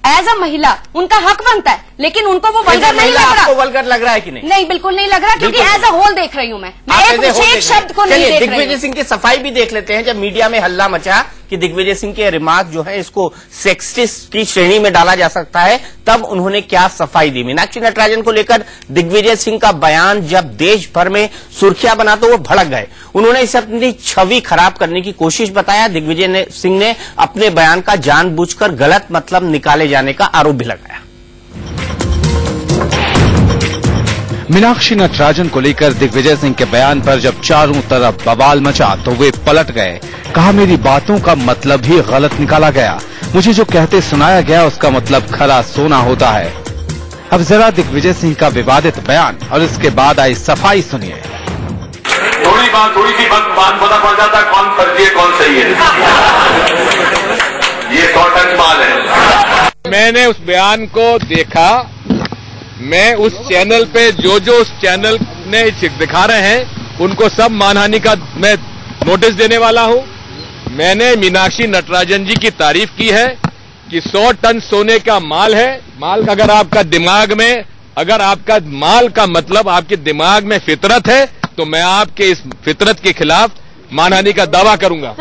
एज अ महिला उनका हक बनता है, लेकिन उनको वो वल्गर नहीं लग रहा। आपको वल्गर लग रहा है कि नहीं? नहीं, बिल्कुल नहीं लग रहा, क्योंकि एज अ होल देख रही हूं मैं एक विशेष शब्द को नहीं देख रही हूं। दिग्विजय सिंह की सफाई भी देख लेते हैं। जब मीडिया में हल्ला मचा कि दिग्विजय सिंह के रिमार्क जो है इसको सेक्सिस्ट की श्रेणी में डाला जा सकता है, तब उन्होंने क्या सफाई दी। मीनाक्षी नटराजन को लेकर दिग्विजय सिंह का बयान जब देश भर में सुर्खियां बना तो वो भड़क गए। उन्होंने इसे अपनी छवि खराब करने की कोशिश बताया। दिग्विजय सिंह ने अपने बयान का जानबूझकर गलत मतलब निकाले जाने का आरोप भी लगाया। मीनाक्षी नटराजन को लेकर दिग्विजय सिंह के बयान पर जब चारों तरफ बवाल मचा तो वे पलट गए। कहा मेरी बातों का मतलब ही गलत निकाला गया, मुझे जो कहते सुनाया गया उसका मतलब खरा सोना होता है। अब जरा दिग्विजय सिंह का विवादित बयान और इसके बाद आई सफाई सुनिए। थोड़ी सी बात पता पड़ जाता है कौन फर्जी है कौन सही है। ये 100 टन माल है। मैंने उस बयान को देखा, मैं उस चैनल पे जो उस चैनल ने दिखा रहे हैं उनको सब मानहानि का मैं नोटिस देने वाला हूं। मैंने मीनाक्षी नटराजन जी की तारीफ की है कि 100 टन सोने का माल है। माल का अगर आपका दिमाग में, अगर आपका माल का मतलब आपके दिमाग में फितरत है तो मैं आपके इस फितरत के खिलाफ मानहानि का दावा करूंगा।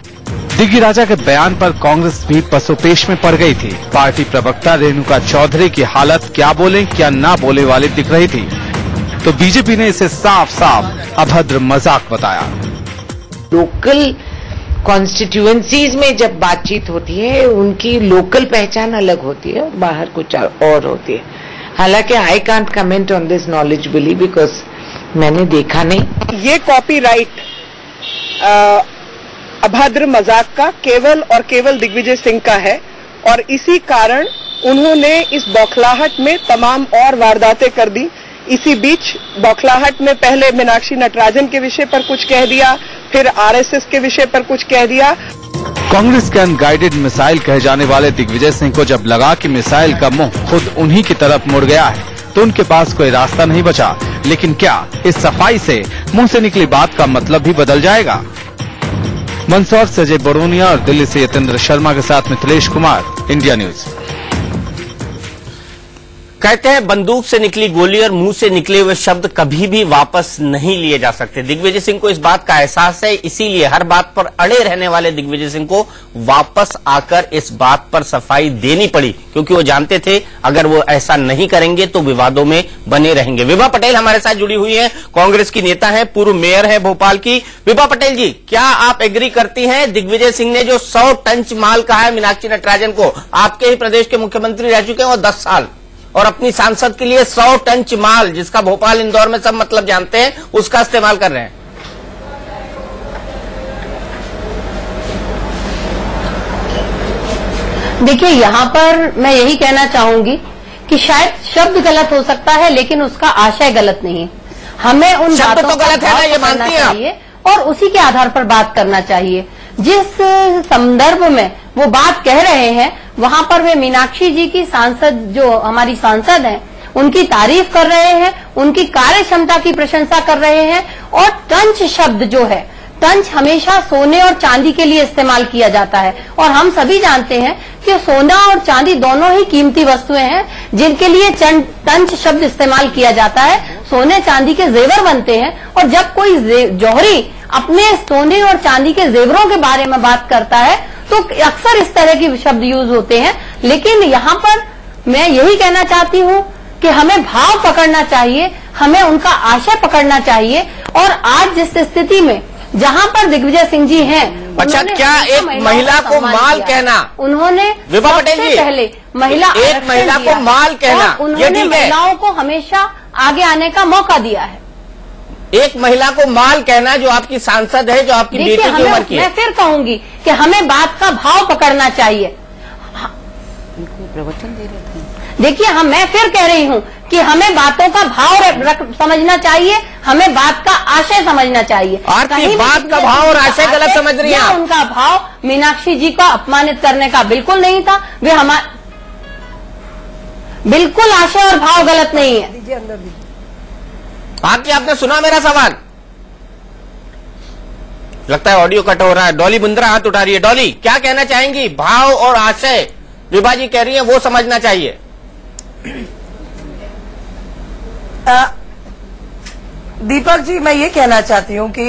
दिग्गी राजा के बयान पर कांग्रेस भी पसोपेश में पड़ गई थी। पार्टी प्रवक्ता रेणुका चौधरी की हालत क्या बोले क्या ना बोले वाली दिख रही थी, तो बीजेपी ने इसे साफ साफ अभद्र मजाक बताया। लोकल कॉन्स्टिट्यूएंसीज में जब बातचीत होती है उनकी लोकल पहचान अलग होती है और बाहर कुछ और होती है। हालांकि I can't comment on this knowledgeably because मैंने देखा नहीं। ये कॉपीराइट अभद्र मजाक का केवल और केवल दिग्विजय सिंह का है और इसी कारण उन्होंने इस बौखलाहट में तमाम और वारदातें कर दी। इसी बीच बौखलाहट में पहले मीनाक्षी नटराजन के विषय पर कुछ कह दिया, फिर आरएसएस के विषय पर कुछ कह दिया। कांग्रेस के अनगाइडेड मिसाइल कहे जाने वाले दिग्विजय सिंह को जब लगा कि मिसाइल का मुंह खुद उन्हीं की तरफ मुड़ गया है तो उनके पास कोई रास्ता नहीं बचा। लेकिन क्या इस सफाई से मुंह से निकली बात का मतलब भी बदल जाएगा? मंदसौर से अजय बड़ोनिया और दिल्ली से यतेंद्र शर्मा के साथ मिथिलेश कुमार, इंडिया न्यूज। कहते हैं बंदूक से निकली गोली और मुंह से निकले हुए शब्द कभी भी वापस नहीं लिए जा सकते। दिग्विजय सिंह को इस बात का एहसास है, इसीलिए हर बात पर अड़े रहने वाले दिग्विजय सिंह को वापस आकर इस बात पर सफाई देनी पड़ी, क्योंकि वो जानते थे अगर वो ऐसा नहीं करेंगे तो विवादों में बने रहेंगे। विभा पटेल हमारे साथ जुड़ी हुई है, कांग्रेस की नेता है, पूर्व मेयर है भोपाल की। विभा पटेल जी, क्या आप एग्री करती हैं दिग्विजय सिंह ने जो 100 टन माल कहा है मीनाक्षी नटराजन को? आपके ही प्रदेश के मुख्यमंत्री रह चुके हैं और 10 साल, और अपनी सांसद के लिए 100 टन माल, जिसका भोपाल इंदौर में सब मतलब जानते हैं, उसका इस्तेमाल कर रहे हैं। देखिए, यहाँ पर मैं यही कहना चाहूंगी कि शायद शब्द गलत हो सकता है लेकिन उसका आशय गलत नहीं है। हमें उन शब्द बातों तो गलत है ना, ये मानती हैं आप? और उसी के आधार पर बात करना चाहिए। जिस संदर्भ में वो बात कह रहे हैं वहां पर वे मीनाक्षी जी की सांसद, जो हमारी सांसद हैं, उनकी तारीफ कर रहे हैं, उनकी कार्य क्षमता की प्रशंसा कर रहे हैं। और टंच शब्द जो है, टंच हमेशा सोने और चांदी के लिए इस्तेमाल किया जाता है और हम सभी जानते हैं कि सोना और चांदी दोनों ही कीमती वस्तुएं हैं जिनके लिए तंच शब्द इस्तेमाल किया जाता है। सोने चांदी के जेवर बनते हैं और जब कोई जौहरी अपने सोने और चांदी के जेवरों के बारे में बात करता है तो अक्सर इस तरह के शब्द यूज होते हैं। लेकिन यहाँ पर मैं यही कहना चाहती हूँ कि हमें भाव पकड़ना चाहिए, हमें उनका आशय पकड़ना चाहिए। और आज जिस स्थिति में जहाँ पर दिग्विजय सिंह जी हैं, अच्छा, क्या एक महिला को माल कहना, उन्होंने विभा पटेल जी पहले महिला एक महिला को माल कहना, उन्होंने महिलाओं को हमेशा आगे आने का मौका दिया है। एक महिला को माल कहना जो आपकी सांसद है, जो आपकी बेटी की उम्र की है। मैं फिर कहूंगी कि हमें बात का भाव पकड़ना चाहिए। प्रवचन दे रहे थे। देखिए, मैं फिर कह रही हूँ कि हमें बातों का भाव समझना चाहिए, हमें बात का आशय समझना चाहिए। आरती, बात का भाव और आशय गलत समझ रही हैं। उनका भाव मीनाक्षी जी को अपमानित करने का बिल्कुल नहीं था। वे बिल्कुल आशय और भाव गलत नहीं है। आरती, आपने सुना मेरा सवाल? लगता है ऑडियो कट हो रहा है। डॉली बुंद्रा हाथ उठा रही है। डॉली, क्या कहना चाहेंगी? भाव और आशय विभा जी कह रही है वो समझना चाहिए। दीपक जी, मैं ये कहना चाहती हूँ कि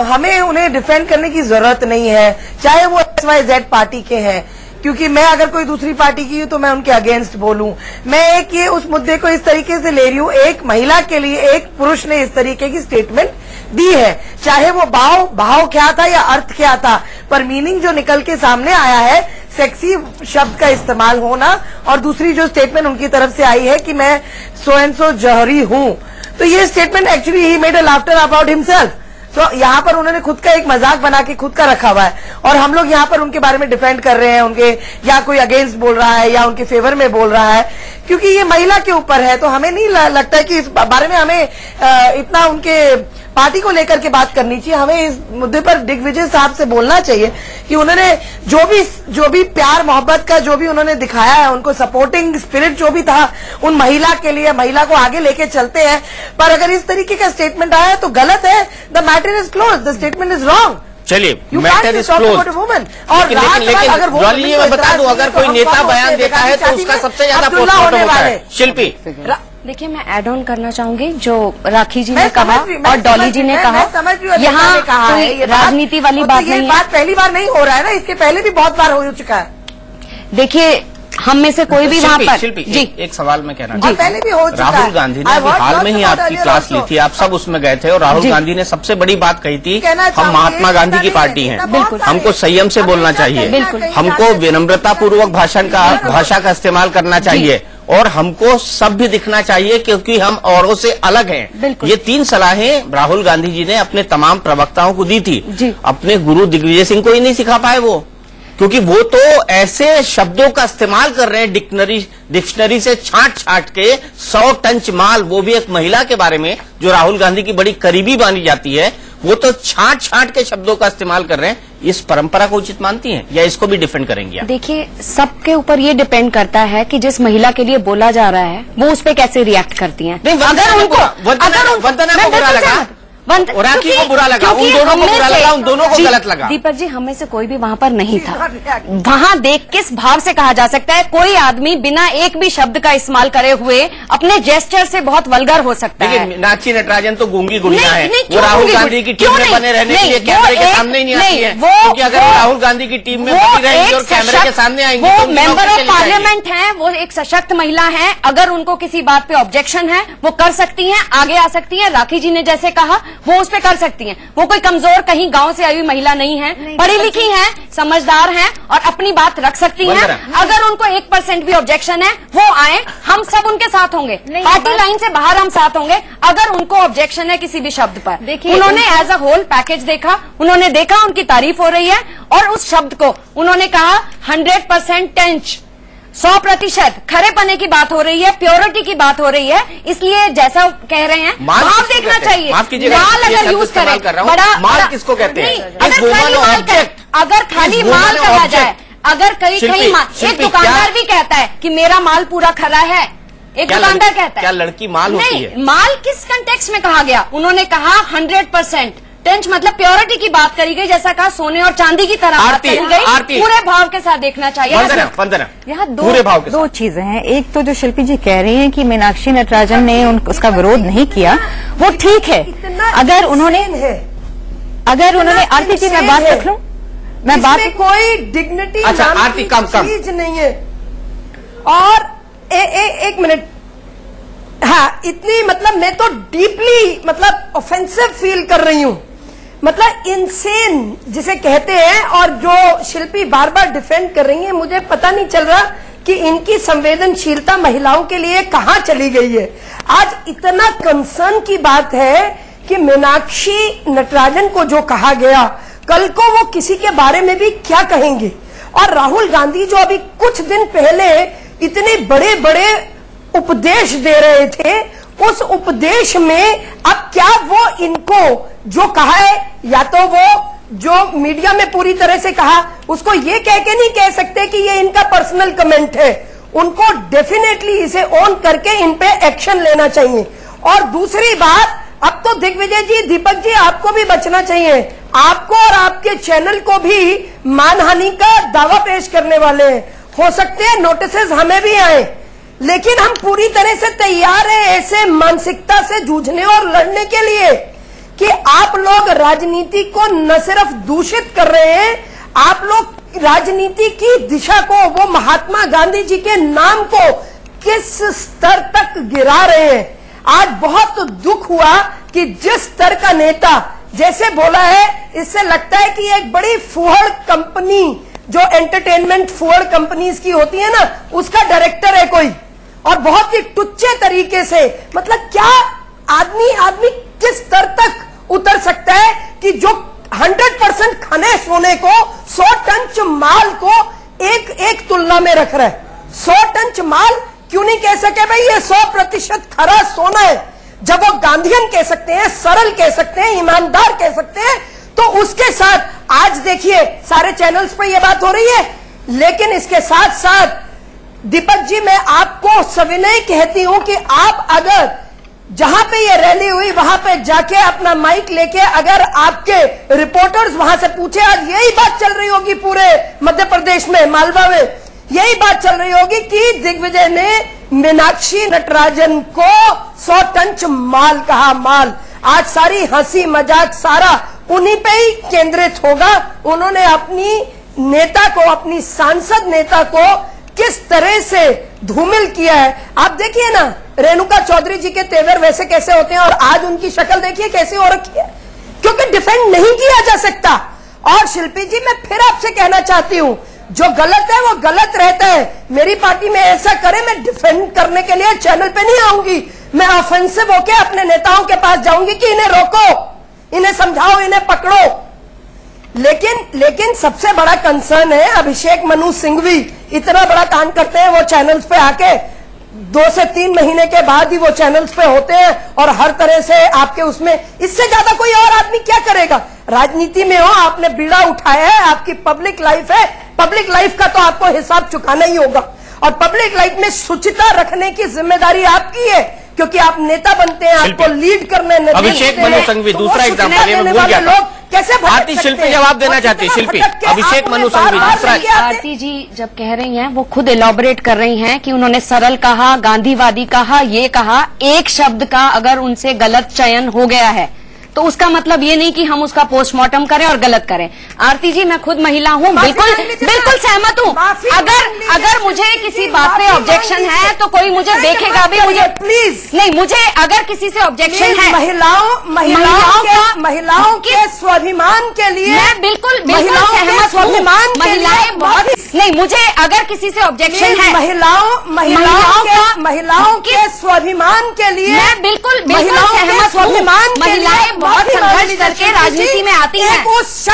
हमें उन्हें डिफेंड करने की जरूरत नहीं है, चाहे वो XYZ पार्टी के हैं, क्योंकि मैं अगर कोई दूसरी पार्टी की हूँ तो मैं उनके अगेंस्ट बोलूं। मैं एक ये उस मुद्दे को इस तरीके से ले रही हूँ, एक महिला के लिए एक पुरुष ने इस तरीके की स्टेटमेंट दी है, चाहे वो भाव क्या था या अर्थ क्या था, पर मीनिंग जो निकल के सामने आया है, सेक्सी शब्द का इस्तेमाल होना, और दूसरी जो स्टेटमेंट उनकी तरफ से आई है कि मैं सो एंड सो जौहरी हूं, तो ये statement actually he made a laughter about himself. तो यहाँ पर उन्होंने खुद का एक मजाक बना के खुद का रखा हुआ है, और हम लोग यहाँ पर उनके बारे में डिफेंड कर रहे हैं, उनके या कोई अगेंस्ट बोल रहा है या उनके फेवर में बोल रहा है, क्योंकि ये महिला के ऊपर है। तो हमें नहीं लगता है कि इस बारे में हमें इतना उनके पार्टी को लेकर के बात करनी चाहिए। हमें इस मुद्दे पर दिग्विजय साहब से बोलना चाहिए कि उन्होंने जो भी प्यार मोहब्बत का जो भी उन्होंने दिखाया है, उनको सपोर्टिंग स्पिरिट जो भी था उन महिला के लिए, महिला को आगे लेके चलते हैं। पर अगर इस तरीके का स्टेटमेंट आया तो गलत है। The matter is close, the statement is wrong. चलिए, मैटर इज क्लोज। और लेकिन जॉली, मैं बता दूं, अगर कोई नेता बयान देता है तो उसका सबसे ज्यादा पोस्टमार्टम होता है। शिल्पी, देखिए, मैं ऐड ऑन करना चाहूंगी जो राखी जी ने कहा और डॉली जी ने कहा, यहाँ कोई राजनीति वाली बात नहीं है। बात पहली बार नहीं हो रहा है ना, इसके पहले भी बहुत बार हो चुका है। देखिए, हम में से कोई भी वहाँ पर जी एक सवाल मैं कहना चाहती हूँ, पहले भी हो चुका है। राहुल गांधी ने अभी हाल में ही आपकी क्लास ली थी, आप सब उसमें गए थे, और राहुल गांधी ने सबसे बड़ी बात कही थी, हम महात्मा गांधी की पार्टी हैं, हमको संयम से बोलना चाहिए, हमको विनम्रता पूर्वक भाषा का इस्तेमाल करना चाहिए, और हमको सभ्य दिखना चाहिए क्योंकि हम औरों से अलग हैं। ये 3 सलाहें राहुल गांधी जी ने अपने तमाम प्रवक्ताओं को दी थी। अपने गुरु दिग्विजय सिंह को ही नहीं सिखा पाए वो, क्योंकि वो तो ऐसे शब्दों का इस्तेमाल कर रहे हैं डिक्शनरी से छांट के 100 टंच माल, वो भी एक महिला के बारे में जो राहुल गांधी की बड़ी करीबी मानी जाती है, वो तो छांट के शब्दों का इस्तेमाल कर रहे हैं। इस परंपरा को उचित मानती हैं या इसको भी डिफेंड करेंगी आप? देखिए, सबके ऊपर ये डिपेंड करता है कि जिस महिला के लिए बोला जा रहा है वो उस पर कैसे रिएक्ट करती हैं। अगर उनको बुरा लगा, राखी को बुरा लगा, उन दोनों को बुरा लगा, उन दोनों को गलत लगा। दीपक जी, हमें से कोई भी वहाँ पर नहीं था। वहाँ देख किस भाव से कहा जा सकता है, कोई आदमी बिना एक भी शब्द का इस्तेमाल करे हुए अपने जेस्चर से बहुत वल्गर हो सकता है। मीनाक्षी नटराजन तो गूंगी गुड़िया है, वो राहुल गांधी की टीम में बने रहने के लिए कैमरे के सामने ही नहीं आती है, क्योंकि अगर राहुल गांधी की टीम में बनी रहेंगी और कैमरे के सामने आएंगी वो मेंबर ऑफ पार्लियामेंट है, वो एक सशक्त महिला है। अगर उनको किसी बात पे ऑब्जेक्शन है वो कर सकती हैं, आगे आ सकती हैं। राखी जी ने जैसे कहा वो उस पे कर सकती हैं। वो कोई कमजोर कहीं गांव से आई हुई महिला नहीं है, पढ़ी लिखी हैं, समझदार हैं और अपनी बात रख सकती हैं। अगर उनको 1% भी ऑब्जेक्शन है वो आए, हम सब उनके साथ होंगे, पार्टी लाइन से बाहर हम साथ होंगे। अगर उनको ऑब्जेक्शन है किसी भी शब्द पर, देखिए उन्होंने एज अ होल पैकेज देखा, उन्होंने देखा उनकी तारीफ हो रही है और उस शब्द को उन्होंने कहा 100% टेंच, 100% खरेपने की बात हो रही है, प्योरिटी की बात हो रही है। इसलिए जैसा कह रहे हैं भाव देखना चाहिए। माल अगर यूज करें, माल किसको कहते हैं? अगर खाली माल कहा जाए, अगर कहीं माल, एक दुकानदार भी कहता है कि मेरा माल पूरा खरा है, एक दुकानदार कहता है। क्या लड़की माल होती है? नहीं, माल किस कंटेक्स्ट में कहा गया? उन्होंने कहा 100%, टेंच मतलब प्योरिटी की बात करी गई, जैसा कहा सोने और चांदी की तरह बात करी गई, पूरे भाव के साथ देखना चाहिए। यहाँ दो चीजें हैं। एक तो जो शिल्पी जी कह रही हैं कि मीनाक्षी नटराजन ने उसका विरोध नहीं किया, वो ठीक है। अगर उन्होंने आरती जी मैं बात रख लूं, मैं बात कोई डिग्निटी आरती कम चीज नहीं है। और एक मिनट, हाँ इतनी मतलब मैं तो डीपली मतलब ऑफेंसिव फील कर रही हूं, मतलब इनसेन जिसे कहते हैं, और जो शिल्पी बार बार डिफेंड कर रही है, मुझे पता नहीं चल रहा कि इनकी संवेदनशीलता महिलाओं के लिए कहां चली गई है। आज इतना कंसर्न की बात है कि मीनाक्षी नटराजन को जो कहा गया, कल को वो किसी के बारे में भी क्या कहेंगे। और राहुल गांधी जो अभी कुछ दिन पहले इतने बड़े बड़े उपदेश दे रहे थे, उस उपदेश में अब क्या वो इनको जो कहा है, या तो वो जो मीडिया में पूरी तरह से कहा, उसको ये कह के नहीं कह सकते कि ये इनका पर्सनल कमेंट है। उनको डेफिनेटली इसे ऑन करके इन पे एक्शन लेना चाहिए। और दूसरी बात, अब तो दिग्विजय जी, दीपक जी, आपको भी बचना चाहिए। आपको और आपके चैनल को भी मानहानि का दावा पेश करने वाले हैं। हो सकते हैं नोटिसेस हमें भी आए, लेकिन हम पूरी तरह से तैयार हैं ऐसे मानसिकता से जूझने और लड़ने के लिए कि आप लोग राजनीति को न सिर्फ दूषित कर रहे हैं, आप लोग राजनीति की दिशा को, वो महात्मा गांधी जी के नाम को किस स्तर तक गिरा रहे हैं। आज बहुत दुख हुआ कि जिस स्तर का नेता जैसे बोला है, इससे लगता है कि एक बड़ी फुहड़ कंपनी, जो एंटरटेनमेंट फुहड़ कंपनीज की होती है ना, उसका डायरेक्टर है कोई, और बहुत ही टुच्चे तरीके से, मतलब क्या आदमी किस स्तर तक उतर सकता है कि जो 100% खने सोने को, 100 टन माल को एक तुलना में रख रहा है। 100 टन माल क्यों नहीं कह सके भाई ये 100% खरा सोना है, जब वो गांधीयन कह सकते हैं, सरल कह सकते हैं, ईमानदार कह सकते हैं। तो उसके साथ आज देखिए सारे चैनल्स पे ये बात हो रही है, लेकिन इसके साथ साथ दीपक जी, मैं आपको सविनय कहती हूं कि आप अगर जहां पे ये रैली हुई वहां पे जाके अपना माइक लेके अगर आपके रिपोर्टर्स वहां से पूछे, आज यही बात चल रही होगी पूरे मध्य प्रदेश में, मालवा में यही बात चल रही होगी कि दिग्विजय ने मीनाक्षी नटराजन को 100 टन माल कहा। माल आज सारी हंसी मजाक सारा उन्हीं पे ही केंद्रित होगा। उन्होंने अपनी नेता को, अपनी सांसद नेता को किस तरह से धूमिल किया है। आप देखिए ना, रेणुका चौधरी जी के तेवर वैसे कैसे होते हैं, और आज उनकी शक्ल देखिए कैसी हो रखी है, क्योंकि डिफेंड नहीं किया जा सकता। और शिल्पी जी, मैं फिर आपसे कहना चाहती हूं, जो गलत है वो गलत रहता है। मेरी पार्टी में ऐसा करे, मैं डिफेंड करने के लिए चैनल पे नहीं आऊंगी, मैं ऑफेंसिव होके अपने नेताओं के पास जाऊंगी कि इन्हें रोको, इन्हें समझाओ, इन्हें पकड़ो। लेकिन सबसे बड़ा कंसर्न है, अभिषेक मनु सिंघवी इतना बड़ा कांड करते हैं, वो चैनल्स पे आके 2 से 3 महीने के बाद ही वो चैनल्स पे होते हैं और हर तरह से आपके उसमें, इससे ज्यादा कोई और आदमी क्या करेगा। राजनीति में हो, आपने बीड़ा उठाया है, आपकी पब्लिक लाइफ है, पब्लिक लाइफ का तो आपको हिसाब चुकाना ही होगा। और पब्लिक लाइफ में शुचिता रखने की जिम्मेदारी आपकी है, क्योंकि आप नेता बनते हैं, आपको लीड करने। अभिषेक मनु सिंघवी दूसरा एग्जाम्पल, ये मैं भूल गया था। कैसे आरती शिल्पी जवाब देना चाहती है। शिल्पी, अभिषेक मनु सिंघवी दूसरा। आरती जी जब कह रही हैं, वो खुद एलॉबरेट कर रही हैं कि उन्होंने सरल कहा, गांधीवादी कहा, ये कहा, एक शब्द का अगर उनसे गलत चयन हो गया है तो उसका मतलब ये नहीं कि हम उसका पोस्टमार्टम करें और गलत करें। आरती जी, मैं खुद महिला हूँ, बिल्कुल सहमत हूँ। अगर मुझे किसी बात पे ऑब्जेक्शन है तो कोई मुझे देखेगा भी, मुझे प्लीज नहीं, मुझे अगर किसी से ऑब्जेक्शन है, महिलाओं के स्वाभिमान के लिए मैं बिल्कुल सहमत हूँ। महिलाएं बहुत नहीं, मुझे अगर किसी से ऑब्जेक्शन है, महिलाओं के स्वाभिमान के लिए मैं बिल्कुल सहमत हूँ। महिलाएं बहुत संघर्ष करके राजनीति में आती हैं।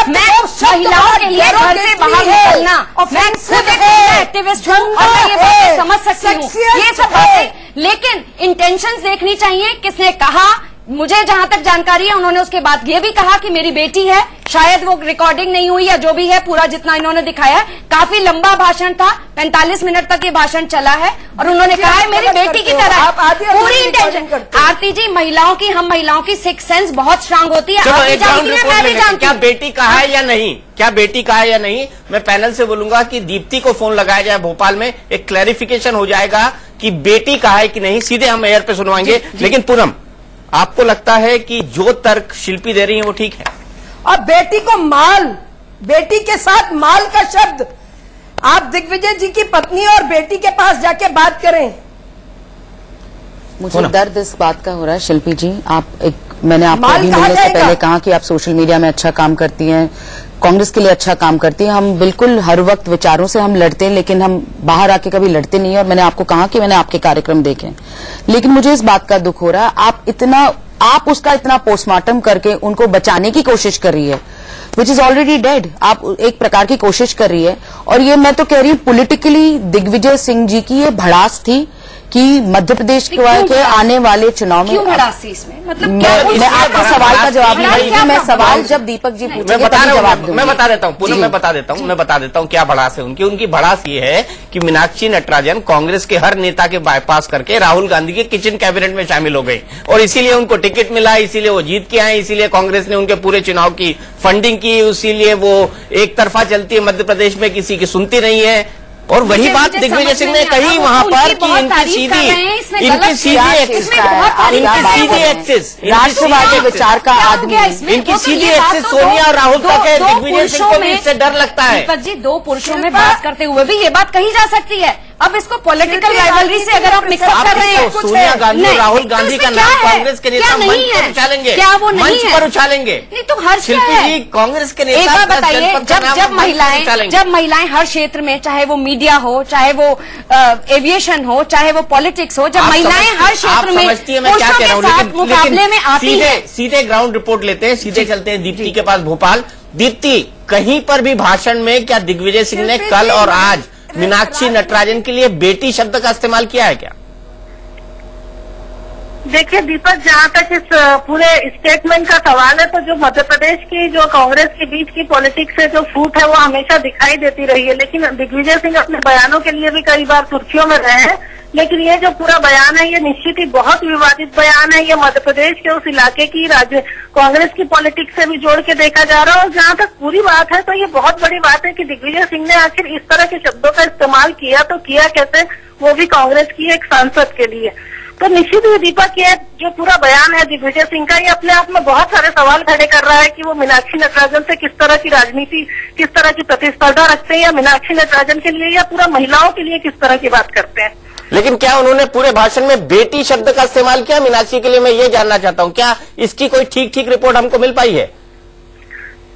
मैं महिलाओं के लिए घर से बाहर निकलना, मैं खुद एक एक्टिविस्ट हूँ और मैं ये बातें समझ सकती हूँ, ये सब बातें। लेकिन इंटेंशंस देखनी चाहिए, किसने कहा, मुझे जहां तक जानकारी है उन्होंने उसके बाद ये भी कहा कि मेरी बेटी है, शायद वो रिकॉर्डिंग नहीं हुई या जो भी है, पूरा जितना इन्होंने दिखाया है काफी लंबा भाषण था, 45 मिनट तक ये भाषण चला है और उन्होंने कहा है मेरी बेटी की तरह पूरी इंटेंशन। आरती जी, हम महिलाओं की सिक्स सेंस बहुत स्ट्रांग होती है, आप भी जानती हैं, मैं भी जानती हूं। क्या बेटी कहा है या नहीं, क्या बेटी कहा है या नहीं, मैं पैनल से बोलूंगा कि दीप्ति को फोन लगाया जाए भोपाल में, एक क्लैरिफिकेशन हो जाएगा कि बेटी कहा है कि नहीं, सीधे हम एयर पे सुनवाएंगे। लेकिन पूनम, आपको लगता है कि जो तर्क शिल्पी दे रही है वो ठीक है? और बेटी को माल, बेटी के साथ माल का शब्द, आप दिग्विजय जी की पत्नी और बेटी के पास जाके बात करें। मुझे दर्द इस बात का हो रहा है शिल्पी जी, मैंने आपको अभी मिलने से पहले कहा कि आप सोशल मीडिया में अच्छा काम करती हैं, कांग्रेस के लिए अच्छा काम करती हैं। हम बिल्कुल हर वक्त विचारों से हम लड़ते हैं, लेकिन हम बाहर आके कभी लड़ते नहीं है। और मैंने आपको कहा कि मैंने आपके कार्यक्रम देखे, लेकिन मुझे इस बात का दुख हो रहा है आप उसका इतना पोस्टमार्टम करके उनको बचाने की कोशिश कर रही है, विच इज ऑलरेडी डेड। आप एक प्रकार की कोशिश कर रही है। और ये मैं तो कह रही हूँ पॉलिटिकली दिग्विजय सिंह जी की ये भड़ास थी कि मध्य प्रदेश के आने वाले चुनाव में क्यों भड़ास थी इसमें, मतलब मैं आपको सवाल का जवाब नहीं दूंगी। मैं सवाल जब दीपक जी पूछेंगे तभी जवाब दूंगी। मैं बता देता हूँ पूनम, मैं बता देता हूँ क्या भड़ास है उनकी भड़ास ये है कि मीनाक्षी नटराजन कांग्रेस के हर नेता के बाईपास करके राहुल गांधी के किचन कैबिनेट में शामिल हो गई और इसीलिए उनको टिकट मिला, इसीलिए वो जीत के आए, इसीलिए कांग्रेस ने उनके पूरे चुनाव की फंडिंग की, इसीलिए वो एक तरफा चलती है मध्य प्रदेश में, किसी की सुनती नहीं है। और वही बात दिग्विजय सिंह ने कही वहां पर कि इनकी सीधी एक्सिस राष्ट्रवादी विचार का आदमी, इनकी सीधी एक्सिस सोनिया और राहुल तक है। दिग्विजय सिंह को भी इससे डर लगता है। दीपक जी, दो पुरुषों में बात करते हुए भी ये बात कही जा सकती है। अब इसको पॉलिटिकल राइवलरी से अगर आप मिक्सअप कर रहे हैं, सोनिया गांधी और राहुल गांधी का नाम कांग्रेस के नेता मंच पर उछालेंगे, क्या वो नहीं मंच पर उछालेंगे? नहीं तो हर शिल्पी जी, कांग्रेस के नेता एक बात बताइए, जब महिलाएं हर क्षेत्र में, चाहे वो मीडिया हो, चाहे वो एविएशन हो, चाहे वो पॉलिटिक्स हो, जब महिलाएं हर क्षेत्र में पुरुषों के साथ मुकाबले में आती है, सीधे ग्राउंड रिपोर्ट लेते हैं, सीधे चलते हैं दीप्ति के पास भोपाल। दीप्ति, कहीं पर भी भाषण में क्या दिग्विजय सिंह ने कल और आज मीनाक्षी नटराजन के लिए बेटी शब्द का इस्तेमाल किया है क्या? देखिए दीपक, जहाँ तक इस पूरे स्टेटमेंट का सवाल है, तो जो मध्य प्रदेश की जो कांग्रेस के बीच की पॉलिटिक्स से जो फूट है वो हमेशा दिखाई देती रही है। लेकिन दिग्विजय सिंह अपने बयानों के लिए भी कई बार सुर्खियों में रहे हैं, लेकिन ये जो पूरा बयान है ये निश्चित ही बहुत विवादित बयान है। ये मध्य प्रदेश के उस इलाके की राज्य कांग्रेस की पॉलिटिक्स से भी जोड़ के देखा जा रहा है। और जहाँ तक पूरी बात है तो ये बहुत बड़ी बात है कि दिग्विजय सिंह ने आखिर इस तरह के शब्दों का इस्तेमाल किया, तो किया कैसे, वो भी कांग्रेस की एक सांसद के लिए। तो निश्चित ही दीपक, ये जो पूरा बयान है दिग्विजय सिंह का, ये अपने आप में बहुत सारे सवाल खड़े कर रहा है कि वो मीनाक्षी नटराजन से किस तरह की राजनीति, किस तरह की प्रतिस्पर्धा रखते हैं, या मीनाक्षी नटराजन के लिए या पूरा महिलाओं के लिए किस तरह की बात करते हैं। लेकिन क्या उन्होंने पूरे भाषण में बेटी शब्द का इस्तेमाल किया मीनाक्षी के लिए? मैं ये जानना चाहता हूँ, क्या इसकी कोई ठीक रिपोर्ट हमको मिल पाई है?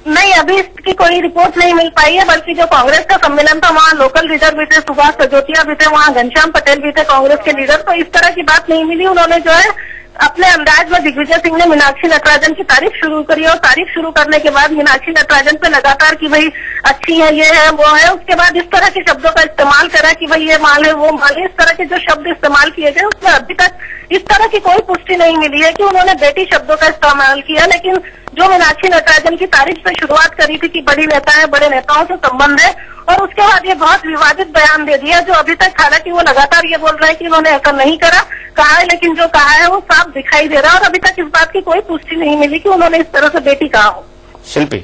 नहीं, अभी इसकी कोई रिपोर्ट नहीं मिल पाई है, बल्कि जो कांग्रेस का सम्मेलन था वहाँ लोकल लीडर भी थे, सुभाष सजोतिया भी थे, वहाँ घनश्याम पटेल भी थे कांग्रेस के लीडर, तो इस तरह की बात नहीं मिली। उन्होंने जो है अपने अंदाज में दिग्विजय सिंह ने मीनाक्षी नटराजन की तारीफ शुरू करी और तारीफ शुरू करने के बाद मीनाक्षी नटराजन पे लगातार कि भाई अच्छी है, ये है, वो है, उसके बाद इस तरह के शब्दों का इस्तेमाल करा कि भाई ये माल है, वो माल है, इस तरह के जो शब्द इस्तेमाल किए गए उसमें अभी तक इस तरह की कोई पुष्टि नहीं मिली है कि उन्होंने बेटी शब्दों का इस्तेमाल किया। लेकिन जो मीनाक्षी नटराजन की तारीफ से शुरुआत करी थी कि बड़ी नेता है, बड़े नेताओं से संबंध है, और उसके बाद ये बहुत विवादित बयान दे दिया, जो अभी तक, हालांकि वो लगातार ये बोल रहे हैं कि उन्होंने ऐसा नहीं कहा है, लेकिन जो कहा है वो साफ दिखाई दे रहा है और अभी तक इस बात की कोई पुष्टि नहीं मिली कि उन्होंने इस तरह से बेटी कहा हो। शिल्पी,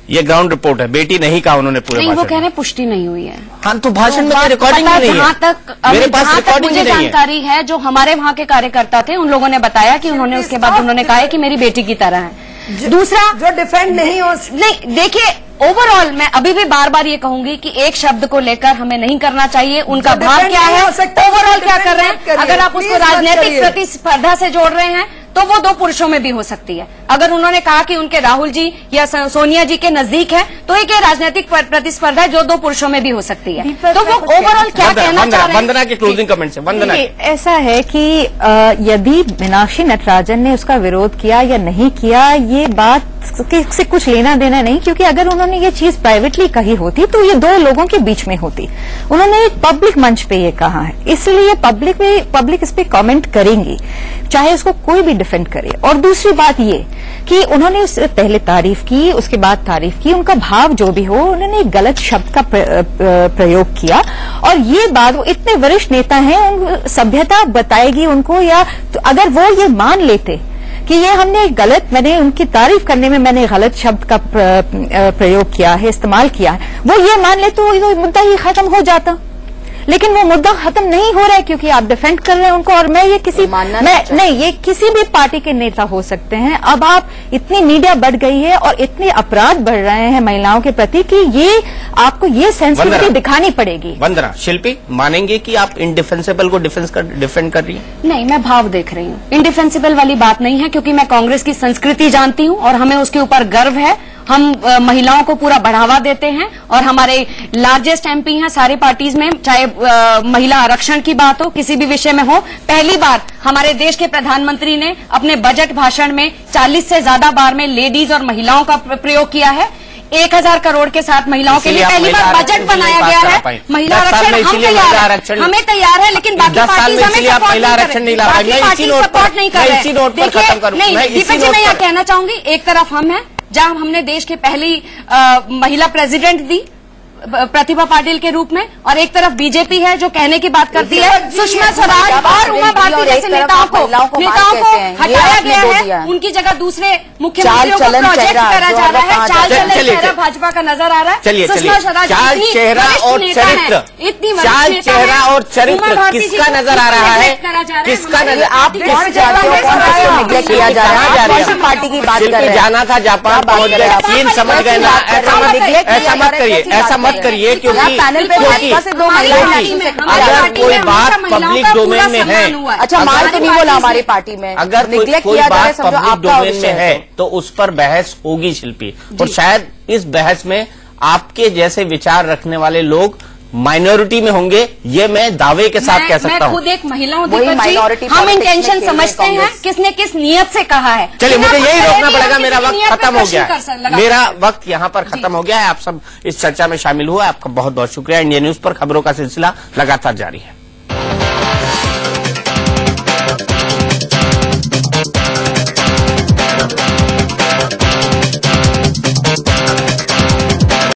ये ग्राउंड रिपोर्ट है, बेटी नहीं कहा उन्होंने पूरे नहीं, वो कह रहे हैं पुष्टि नहीं हुई है। हाँ, तो भाषण में रिकॉर्डिंग नहीं है, जहाँ तक मुझे जानकारी है, जो हमारे वहाँ के कार्यकर्ता थे उन लोगों ने बताया कि उन्होंने उसके बाद उन्होंने कहा है कि मेरी बेटी की तरह है। दूसरा, जो डिफेंड नहीं हो, नहीं, देखिए ओवरऑल मैं अभी भी बार बार ये कहूंगी कि एक शब्द को लेकर हमें नहीं करना चाहिए। उनका भाव क्या है, ओवरऑल क्या कर रहे हैं, अगर आप उसको राजनीतिक प्रतिस्पर्धा से जोड़ रहे हैं तो वो दो पुरुषों में भी हो सकती है। अगर उन्होंने कहा कि उनके राहुल जी या सोनिया जी के नजदीक है, तो एक राजनीतिक प्रतिस्पर्धा जो दो पुरुषों में भी हो सकती है। तो वो ओवरऑल क्या कहना चाह रहे हैं? वंदना के क्लोजिंग कमेंट से। वंदना, ऐसा है कि यदि मीनाक्षी नटराजन ने उसका विरोध किया या नहीं किया, ये बात से कुछ लेना देना नहीं, क्योंकि अगर उन्होंने ये चीज प्राइवेटली कही होती तो ये दो लोगों के बीच में होती। उन्होंने एक पब्लिक मंच पे ये कहा है, इसलिए पब्लिक इस पे कमेंट करेंगी, चाहे उसको कोई भी डिफेंड करे। और दूसरी बात ये कि उन्होंने उससे पहले तारीफ की, उसके बाद तारीफ की, उनका भाव जो भी हो, उन्होंने एक गलत शब्द का प्रयोग किया। और ये बात, वो इतने वरिष्ठ नेता हैं, सभ्यता बताएगी उनको, या तो अगर वो ये मान लेते कि ये हमने मैंने उनकी तारीफ करने में मैंने गलत शब्द का प्रयोग किया है, इस्तेमाल किया है, वो ये मान ले तो ये मुद्दा ही खत्म हो जाता। लेकिन वो मुद्दा खत्म नहीं हो रहा है क्योंकि आप डिफेंड कर रहे हैं उनको। और मैं ये ये किसी भी पार्टी के नेता हो सकते हैं। अब आप इतनी मीडिया बढ़ गई है और इतने अपराध बढ़ रहे हैं महिलाओं के प्रति कि ये आपको ये सेंसिटिविटी दिखानी पड़ेगी। वंदना, शिल्पी मानेंगे कि आप इंडिफेंसिबल को डिफेंड कर रही हैं? नहीं, मैं भाव देख रही हूँ। इंडिफेंसिबल वाली बात नहीं है, क्योंकि मैं कांग्रेस की संस्कृति जानती हूँ और हमें उसके ऊपर गर्व है। हम महिलाओं को पूरा बढ़ावा देते हैं और हमारे लार्जेस्ट एमपी हैं सारी पार्टीज में, चाहे महिला आरक्षण की बात हो, किसी भी विषय में हो। पहली बार हमारे देश के प्रधानमंत्री ने अपने बजट भाषण में 40 से ज्यादा बार में लेडीज और महिलाओं का प्रयोग किया है। 1000 करोड़ के साथ महिलाओं के लिए पहली बार बजट बनाया गया है। महिला आरक्षण हमें तैयार है, लेकिन बाकी पार्टीज हमें सपोर्ट नहीं कर रहे। दीपक जी, मैं यहाँ कहना चाहूंगी, एक तरफ हम हैं जहां हमने देश के पहली महिला प्रेसिडेंट दी प्रतिभा पाटिल के रूप में, और एक तरफ बीजेपी है जो कहने की बात करती है। सुषमा स्वराज और उमा भारती जैसे नेताओं को हटाया गया है, उनकी जगह दूसरे मुख्यमंत्रियों को प्रोजेक्ट करा जा रहा है। चाल चेहरा भाजपा का नजर आ रहा है। सुषमा स्वराज चाल चेहरा और चरित्र, चाल चेहरा और चरित्र किसका नजर आ रहा है? किसका नजर? आप पार्टी की बात कर रहे हैं? जाना था जापान, पहुंच गए, चीन समझ गए ना। ऐसा मत करिए, ऐसा मत करिए, क्योंकि अगर कोई बात पब्लिक डोमेन में है, अच्छा माल तो नहीं बोला हमारी पार्टी में, अगर कोई बात पब्लिक डोमेन में है तो उस पर बहस होगी शिल्पी। और शायद इस बहस में आपके जैसे विचार रखने वाले लोग माइनॉरिटी में होंगे, ये मैं दावे के साथ कह सकता हूँ। मैं खुद एक महिला हूँ दीपक जी, हम इंटेंशन समझते हैं किसने किस नियत से कहा है। चलिए, मुझे यही रोकना पड़ेगा, मेरा वक्त खत्म हो गया है, मेरा वक्त यहाँ पर खत्म हो गया है। आप सब इस चर्चा में शामिल हुआ, आपका बहुत बहुत शुक्रिया। इंडिया न्यूज पर खबरों का सिलसिला लगातार जारी है।